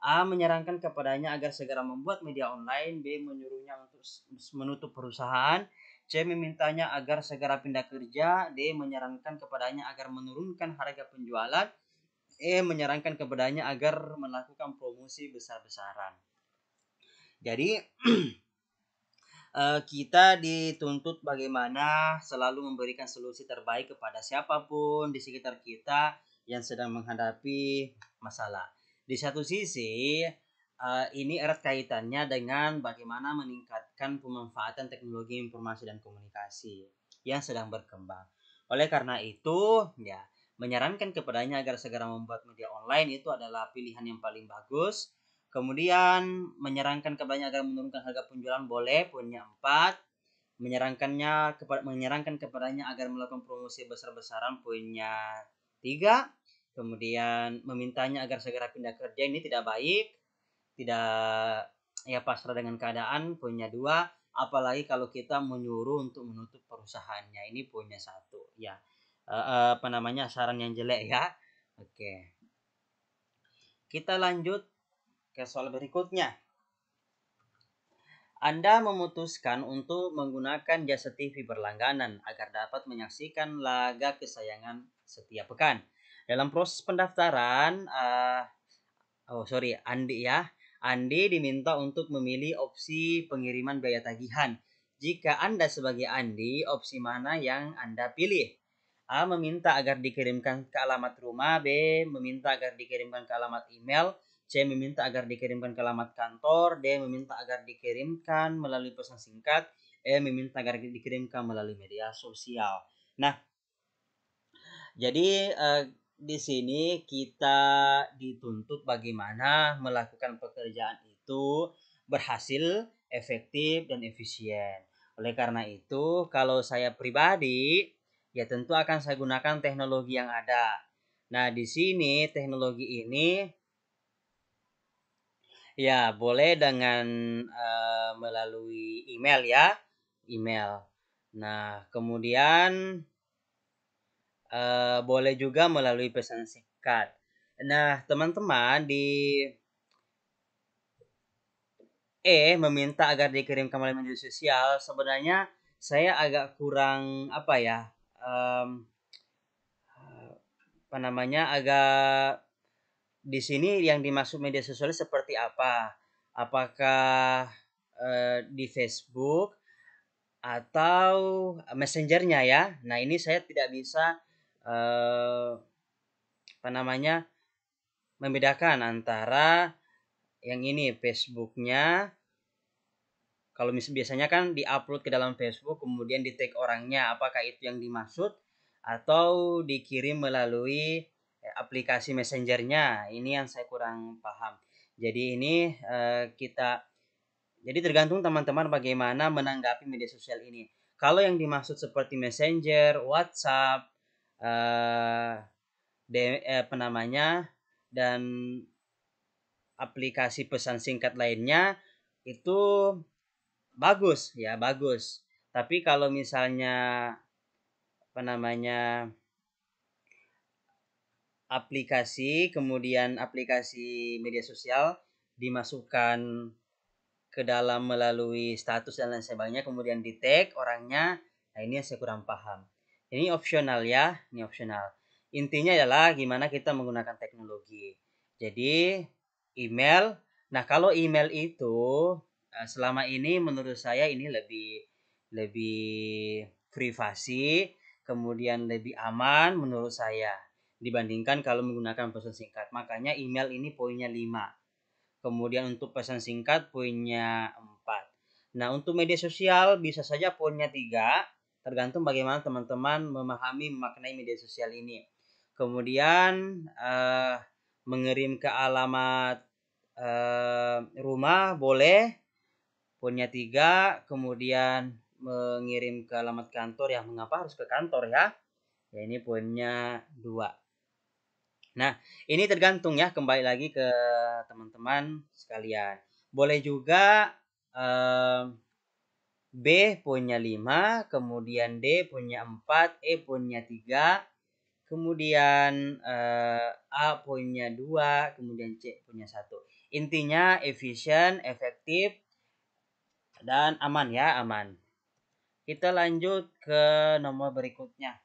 A. Menyarankan kepadanya agar segera membuat media online. B. Menyuruhnya untuk menutup perusahaan. C. Memintanya agar segera pindah kerja. D. Menyarankan kepadanya agar menurunkan harga penjualan. E. Menyarankan kepadanya agar melakukan promosi besar-besaran. Jadi kita dituntut bagaimana selalu memberikan solusi terbaik kepada siapapun di sekitar kita yang sedang menghadapi masalah. Di satu sisi, ini erat kaitannya dengan bagaimana meningkatkan pemanfaatan teknologi informasi dan komunikasi yang sedang berkembang. Oleh karena itu, ya, menyarankan kepadanya agar segera membuat media online itu adalah pilihan yang paling bagus. Kemudian menyarankan kepadanya agar menurunkan harga penjualan boleh, poinnya 4. Menyarankan kepadanya agar melakukan promosi besar-besaran, poinnya 3. Kemudian memintanya agar segera pindah kerja, ini tidak baik, tidak ya pasrah dengan keadaan, poinnya 2. Apalagi kalau kita menyuruh untuk menutup perusahaannya, ini poinnya 1 ya. Saran yang jelek ya. Oke. Kita lanjut ke soal berikutnya. Anda memutuskan untuk menggunakan jasa TV berlangganan agar dapat menyaksikan laga kesayangan setiap pekan. Dalam proses pendaftaran, Andi diminta untuk memilih opsi pengiriman biaya tagihan. Jika Anda sebagai Andi, opsi mana yang Anda pilih? A. Meminta agar dikirimkan ke alamat rumah. B. Meminta agar dikirimkan ke alamat email. C. Meminta agar dikirimkan ke alamat kantor. D. Meminta agar dikirimkan melalui pesan singkat. E. Meminta agar dikirimkan melalui media sosial. Nah, jadi di sini kita dituntut bagaimana melakukan pekerjaan itu berhasil, efektif, dan efisien. Oleh karena itu, kalau saya pribadi, ya tentu akan saya gunakan teknologi yang ada. Nah, di sini teknologi ini ya boleh dengan melalui email ya, email. Nah, kemudian boleh juga melalui pesan singkat. Nah, teman-teman meminta agar dikirimkan melalui media sosial. Sebenarnya saya agak kurang agak di sini yang dimaksud media sosial seperti apa? Apakah di Facebook atau messengernya ya? Nah, ini saya tidak bisa membedakan antara yang ini Facebooknya. Kalau biasanya kan diupload ke dalam Facebook kemudian di tag orangnya, apakah itu yang dimaksud atau dikirim melalui aplikasi messengernya? Ini yang saya kurang paham. Jadi ini jadi tergantung teman-teman bagaimana menanggapi media sosial ini. Kalau yang dimaksud seperti Messenger, WhatsApp, eh, apa namanya, dan aplikasi pesan singkat lainnya itu bagus ya, bagus. Tapi kalau misalnya apa namanya, aplikasi media sosial dimasukkan ke dalam melalui status dan lain sebagainya, kemudian di tag orangnya, nah ini yang saya kurang paham. Ini opsional ya, ini opsional. Intinya adalah gimana kita menggunakan teknologi. Jadi email, nah kalau email itu selama ini menurut saya ini lebih lebih privasi, kemudian lebih aman menurut saya dibandingkan kalau menggunakan pesan singkat. Makanya email ini poinnya 5. Kemudian untuk pesan singkat poinnya 4. Nah, untuk media sosial bisa saja poinnya 3, tergantung bagaimana teman-teman memahami memaknai media sosial ini. Kemudian mengirim ke alamat rumah boleh, poinnya 3. Kemudian mengirim ke alamat kantor, ya mengapa harus ke kantor ya? Ya ini poinnya 2. Nah, ini tergantung ya, kembali lagi ke teman-teman sekalian. Boleh juga B poinnya 5, kemudian D poinnya 4, E poinnya 3, kemudian A poinnya 2, kemudian C poinnya 1. Intinya efisien, efektif, dan aman ya, aman. Kita lanjut ke nomor berikutnya.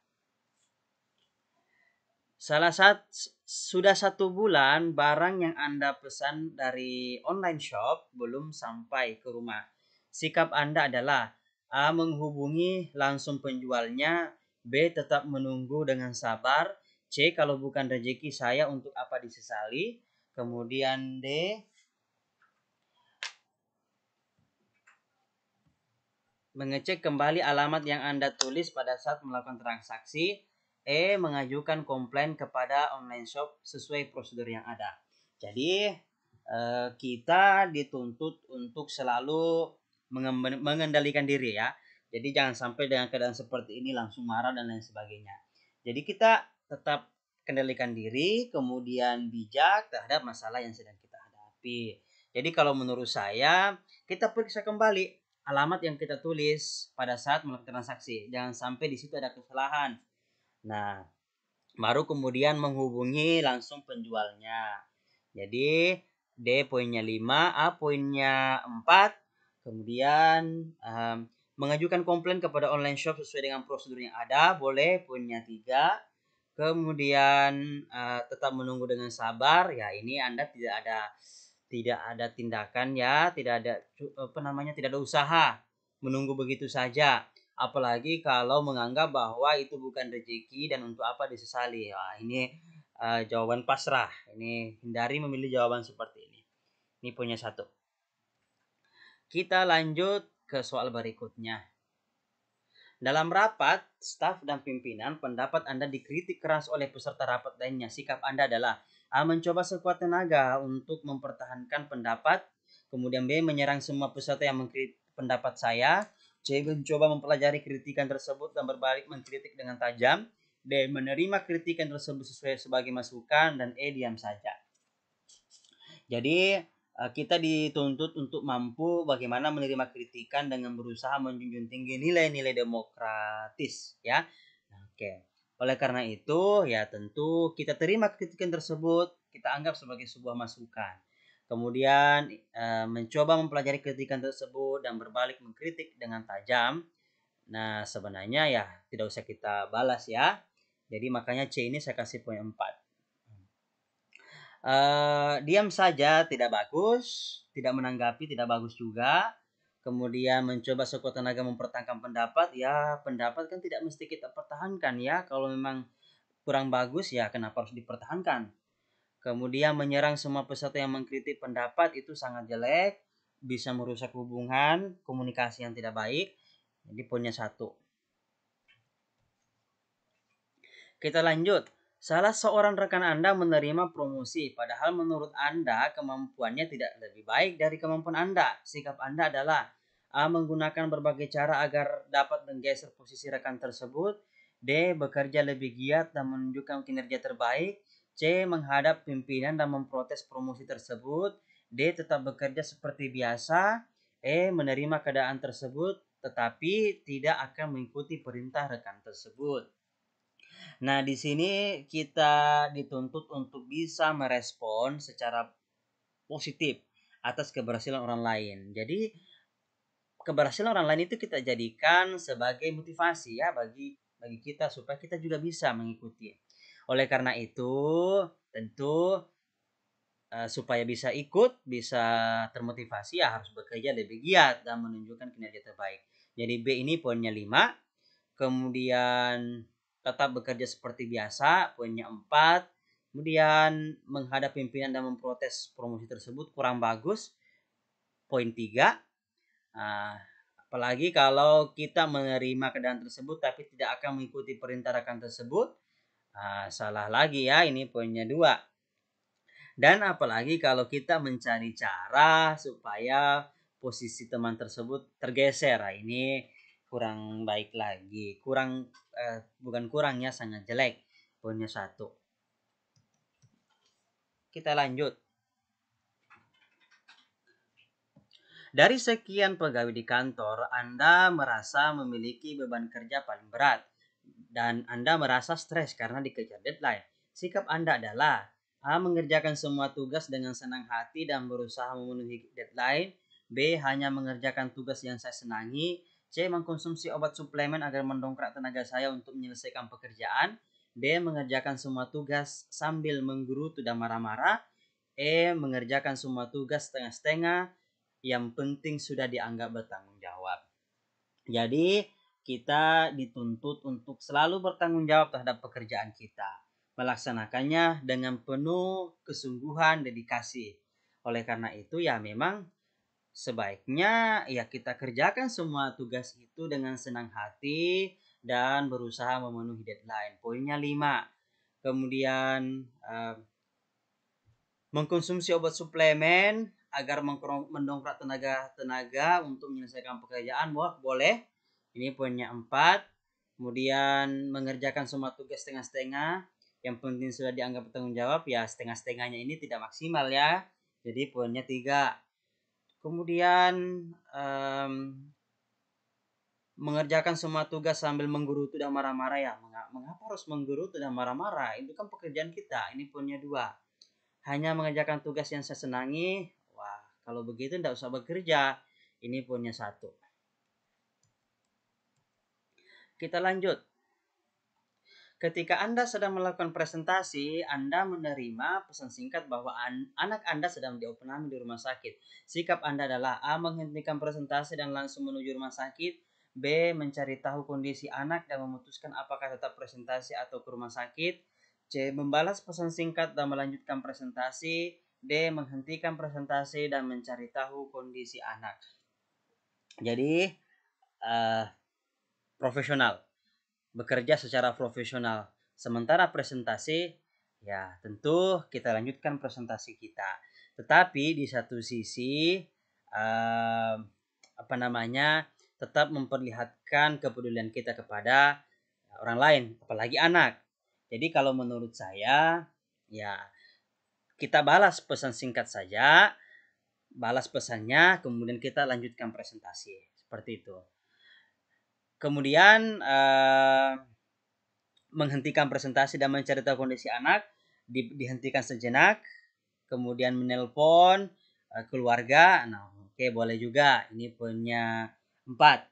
Sudah 1 bulan barang yang Anda pesan dari online shop belum sampai ke rumah. Sikap Anda adalah A. Menghubungi langsung penjualnya, B. Tetap menunggu dengan sabar, C. Kalau bukan rezeki saya untuk apa disesali, kemudian D. Mengecek kembali alamat yang Anda tulis pada saat melakukan transaksi, E. Mengajukan komplain kepada online shop sesuai prosedur yang ada. Jadi kita dituntut untuk selalu mengendalikan diri ya. Jadi jangan sampai dengan keadaan seperti ini langsung marah dan lain sebagainya. Jadi kita tetap kendalikan diri, kemudian bijak terhadap masalah yang sedang kita hadapi. Jadi kalau menurut saya, kita periksa kembali alamat yang kita tulis pada saat melakukan transaksi. Jangan sampai di situ ada kesalahan. Nah, baru kemudian menghubungi langsung penjualnya. Jadi D poinnya 5, A poinnya 4. Kemudian mengajukan komplain kepada online shop sesuai dengan prosedur yang ada, boleh, poinnya 3. Kemudian tetap menunggu dengan sabar. Ya, ini Anda tidak ada tindakan ya, tidak ada tidak ada usaha menunggu begitu saja. Apalagi kalau menganggap bahwa itu bukan rezeki dan untuk apa disesali. Wah, ini jawaban pasrah. Ini hindari memilih jawaban seperti ini. Ini punya 1. Kita lanjut ke soal berikutnya. Dalam rapat, staf dan pimpinan, pendapat Anda dikritik keras oleh peserta rapat lainnya. Sikap Anda adalah A. Mencoba sekuat tenaga untuk mempertahankan pendapat. Kemudian B. Menyerang semua peserta yang mengkritik pendapat saya. C. Mencoba mempelajari kritikan tersebut dan berbalik mengkritik dengan tajam. D. Menerima kritikan tersebut sesuai sebagai masukan. Dan E. Diam saja. Jadi kita dituntut untuk mampu bagaimana menerima kritikan dengan berusaha menjunjung tinggi nilai-nilai demokratis ya. Oke. Oleh karena itu ya tentu kita terima kritikan tersebut, kita anggap sebagai sebuah masukan. Kemudian mencoba mempelajari kritikan tersebut dan berbalik mengkritik dengan tajam. Nah, sebenarnya ya tidak usah kita balas ya. Jadi makanya C ini saya kasih poin 4. Diam saja tidak bagus, tidak menanggapi tidak bagus juga. Kemudian mencoba sekuat tenaga mempertahankan pendapat, ya pendapat kan tidak mesti kita pertahankan ya. Kalau memang kurang bagus ya kenapa harus dipertahankan. Kemudian menyerang semua peserta yang mengkritik pendapat itu sangat jelek, bisa merusak hubungan, komunikasi yang tidak baik. Jadi poinnya 1. Kita lanjut. Salah seorang rekan Anda menerima promosi, padahal menurut Anda kemampuannya tidak lebih baik dari kemampuan Anda. Sikap Anda adalah A. Menggunakan berbagai cara agar dapat menggeser posisi rekan tersebut. D. Bekerja lebih giat dan menunjukkan kinerja terbaik. C. Menghadap pimpinan dan memprotes promosi tersebut. D. Tetap bekerja seperti biasa. E. Menerima keadaan tersebut tetapi tidak akan mengikuti perintah rekan tersebut. Nah, di sini kita dituntut untuk bisa merespon secara positif atas keberhasilan orang lain. Jadi, keberhasilan orang lain itu kita jadikan sebagai motivasi ya bagi kita supaya kita juga bisa mengikuti. Oleh karena itu, tentu supaya bisa ikut, bisa termotivasi ya harus bekerja lebih giat dan menunjukkan kinerja terbaik. Jadi B ini poinnya 5. Kemudian tetap bekerja seperti biasa, poinnya 4. Kemudian menghadap pimpinan dan memprotes promosi tersebut kurang bagus, poin 3. Nah, apalagi kalau kita menerima keadaan tersebut tapi tidak akan mengikuti perintah rekan tersebut, salah lagi ya, ini poinnya 2. Dan apalagi kalau kita mencari cara supaya posisi teman tersebut tergeser, ini kurang baik lagi, bukan kurang ya, sangat jelek, poinnya 1. Kita lanjut. Dari sekian pegawai di kantor, Anda merasa memiliki beban kerja paling berat dan Anda merasa stres karena dikejar deadline. Sikap Anda adalah A. Mengerjakan semua tugas dengan senang hati dan berusaha memenuhi deadline. B. Hanya mengerjakan tugas yang saya senangi. C. Mengkonsumsi obat suplemen agar mendongkrak tenaga saya untuk menyelesaikan pekerjaan. D. Mengerjakan semua tugas sambil menggerutu dan marah-marah. E. Mengerjakan semua tugas setengah-setengah. Yang penting sudah dianggap bertanggung jawab. Jadi kita dituntut untuk selalu bertanggung jawab terhadap pekerjaan kita, melaksanakannya dengan penuh kesungguhan, dedikasi. Oleh karena itu ya memang sebaiknya ya kita kerjakan semua tugas itu dengan senang hati dan berusaha memenuhi deadline. Poinnya 5. Kemudian mengkonsumsi obat suplemen agar mendongkrak tenaga untuk menyelesaikan pekerjaan, boleh. Ini poinnya 4. Kemudian mengerjakan semua tugas setengah-setengah. Yang penting sudah dianggap bertanggung jawab, ya setengah-setengahnya ini tidak maksimal ya. Jadi poinnya 3. Kemudian mengerjakan semua tugas sambil menggerutu dan marah-marah ya. Mengapa harus menggerutu dan marah-marah? Itu kan pekerjaan kita. Ini poinnya 2. Hanya mengerjakan tugas yang saya senangi. Wah, kalau begitu tidak usah bekerja. Ini poinnya 1. Kita lanjut. Ketika Anda sedang melakukan presentasi, Anda menerima pesan singkat bahwa anak Anda sedang dioperasi di rumah sakit. Sikap Anda adalah A. Menghentikan presentasi dan langsung menuju rumah sakit. B. Mencari tahu kondisi anak dan memutuskan apakah tetap presentasi atau ke rumah sakit. C. Membalas pesan singkat dan melanjutkan presentasi. D. Menghentikan presentasi dan mencari tahu kondisi anak. Jadi profesional, bekerja secara profesional. Sementara presentasi, ya tentu kita lanjutkan presentasi kita. Tetapi di satu sisi tetap memperlihatkan kepedulian kita kepada orang lain, apalagi anak. Jadi kalau menurut saya, ya kita balas pesan singkat saja, balas pesannya, kemudian kita lanjutkan presentasi. Seperti itu. Kemudian menghentikan presentasi dan mencari tahu kondisi anak, dihentikan sejenak, kemudian menelpon keluarga. Nah, oke, boleh juga. Ini poinnya 4.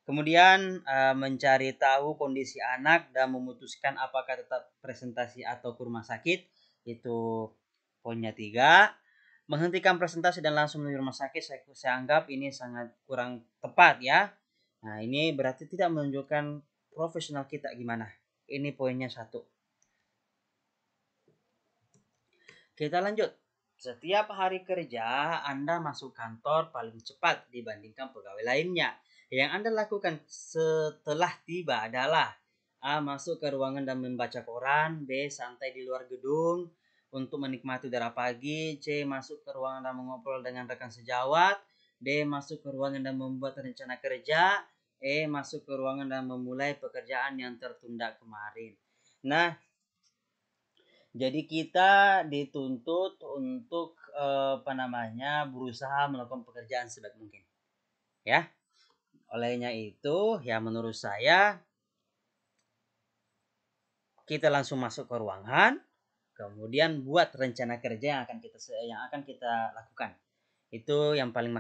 Kemudian mencari tahu kondisi anak dan memutuskan apakah tetap presentasi atau ke rumah sakit. Itu poinnya 3. Menghentikan presentasi dan langsung menuju rumah sakit, saya anggap ini sangat kurang tepat ya. Nah, ini berarti tidak menunjukkan profesional kita gimana. Ini poinnya 1. Kita lanjut. Setiap hari kerja, Anda masuk kantor paling cepat dibandingkan pegawai lainnya. Yang Anda lakukan setelah tiba adalah A. Masuk ke ruangan dan membaca koran. B. Santai di luar gedung untuk menikmati udara pagi. C. Masuk ke ruangan dan mengobrol dengan rekan sejawat. D. Masuk ke ruangan dan membuat rencana kerja. E. Masuk ke ruangan dan memulai pekerjaan yang tertunda kemarin. Nah, jadi kita dituntut untuk berusaha melakukan pekerjaan sebaik mungkin. Ya. Olehnya itu, ya menurut saya kita langsung masuk ke ruangan, kemudian buat rencana kerja yang akan kita lakukan. Itu yang paling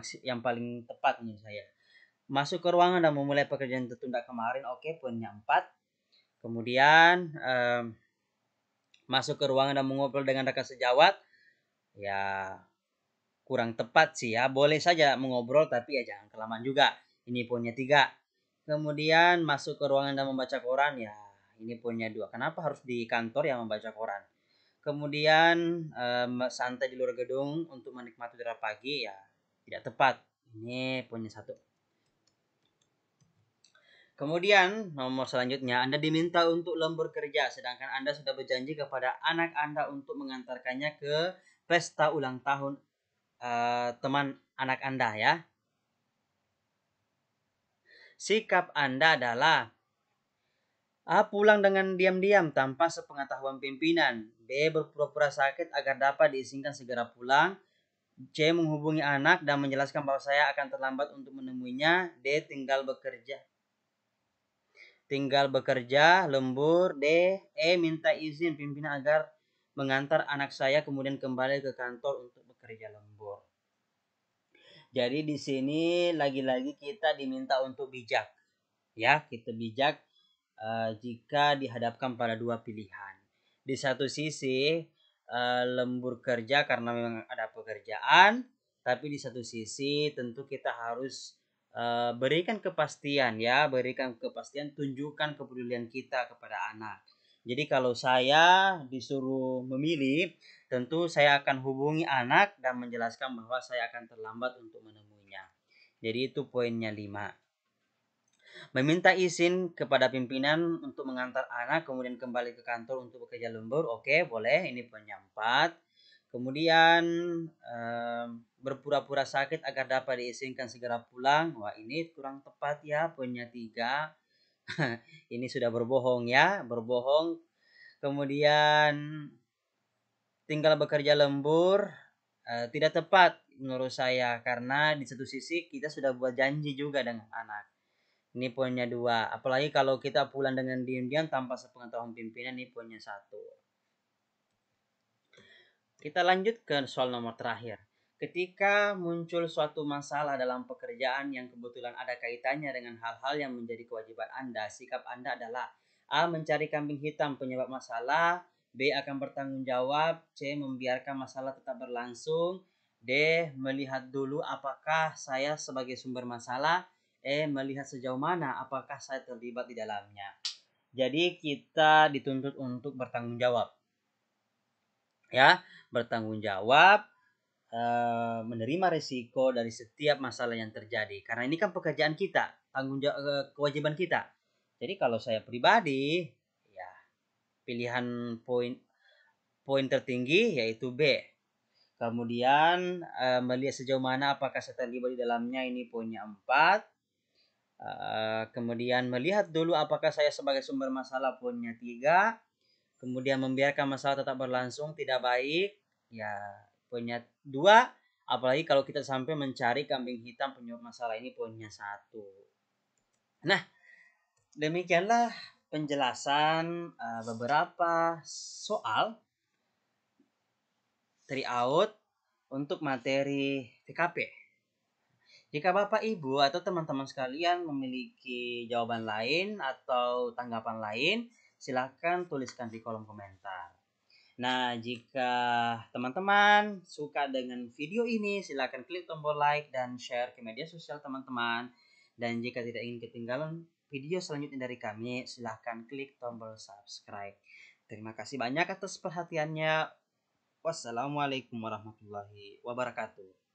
tepat menurut saya. Masuk ke ruangan dan memulai pekerjaan tertunda kemarin, oke, poinnya 4. Kemudian masuk ke ruangan dan mengobrol dengan rekan sejawat, ya kurang tepat sih ya. Boleh saja mengobrol tapi ya jangan kelamaan juga. Ini poinnya 3. Kemudian masuk ke ruangan dan membaca koran, ya ini poinnya 2. Kenapa harus di kantor yang membaca koran? Kemudian santai di luar gedung untuk menikmati udara pagi, ya tidak tepat. Ini poinnya 1. Kemudian nomor selanjutnya, Anda diminta untuk lembur kerja sedangkan Anda sudah berjanji kepada anak Anda untuk mengantarkannya ke pesta ulang tahun teman anak Anda ya. Sikap Anda adalah A. Pulang dengan diam-diam tanpa sepengetahuan pimpinan. B. Berpura-pura sakit agar dapat diizinkan segera pulang. C. Menghubungi anak dan menjelaskan bahwa saya akan terlambat untuk menemuinya. D. Tinggal bekerja, lembur. D. Minta izin pimpinan agar mengantar anak saya kemudian kembali ke kantor untuk bekerja lembur. Jadi di sini lagi-lagi kita diminta untuk bijak. Ya, kita bijak jika dihadapkan pada dua pilihan. Di satu sisi lembur kerja karena memang ada pekerjaan, tapi di satu sisi tentu kita harus berikan kepastian ya, tunjukkan kepedulian kita kepada anak. Jadi kalau saya disuruh memilih, tentu saya akan hubungi anak dan menjelaskan bahwa saya akan terlambat untuk menemuinya. Jadi itu poinnya 5. Meminta izin kepada pimpinan untuk mengantar anak kemudian kembali ke kantor untuk bekerja lembur. Oke, boleh. Ini poinnya 4. Kemudian berpura-pura sakit agar dapat diizinkan segera pulang. Wah, ini kurang tepat ya. Poinnya 3. Ini sudah berbohong ya, berbohong. Kemudian tinggal bekerja lembur. Tidak tepat menurut saya karena di satu sisi kita sudah buat janji juga dengan anak. Ini poinnya 2. Apalagi kalau kita pulang dengan diam-diam tanpa sepengetahuan pimpinan, ini poinnya 1. Kita lanjut ke soal nomor terakhir. Ketika muncul suatu masalah dalam pekerjaan yang kebetulan ada kaitannya dengan hal-hal yang menjadi kewajiban Anda, sikap Anda adalah A. Mencari kambing hitam penyebab masalah. B. Akan bertanggung jawab. C. Membiarkan masalah tetap berlangsung. D. Melihat dulu apakah saya sebagai sumber masalah. E. Melihat sejauh mana apakah saya terlibat di dalamnya. Jadi kita dituntut untuk bertanggung jawab. Ya, bertanggung jawab, menerima risiko dari setiap masalah yang terjadi. Karena ini kan pekerjaan kita, kewajiban kita. Jadi kalau saya pribadi, ya pilihan poin tertinggi yaitu B. Kemudian melihat sejauh mana apakah saya terlibat di dalamnya, ini poinnya 4. Kemudian melihat dulu apakah saya sebagai sumber masalah, poinnya 3. Kemudian membiarkan masalah tetap berlangsung tidak baik, ya poinnya 2. Apalagi kalau kita sampai mencari kambing hitam penyebab masalah, ini poinnya 1. Nah, demikianlah penjelasan beberapa soal tryout untuk materi TKP. Jika Bapak Ibu atau teman-teman sekalian memiliki jawaban lain atau tanggapan lain, silahkan tuliskan di kolom komentar. Nah, jika teman-teman suka dengan video ini, silahkan klik tombol like dan share ke media sosial teman-teman. Dan jika tidak ingin ketinggalan video selanjutnya dari kami, silahkan klik tombol subscribe. Terima kasih banyak atas perhatiannya. Wassalamualaikum warahmatullahi wabarakatuh.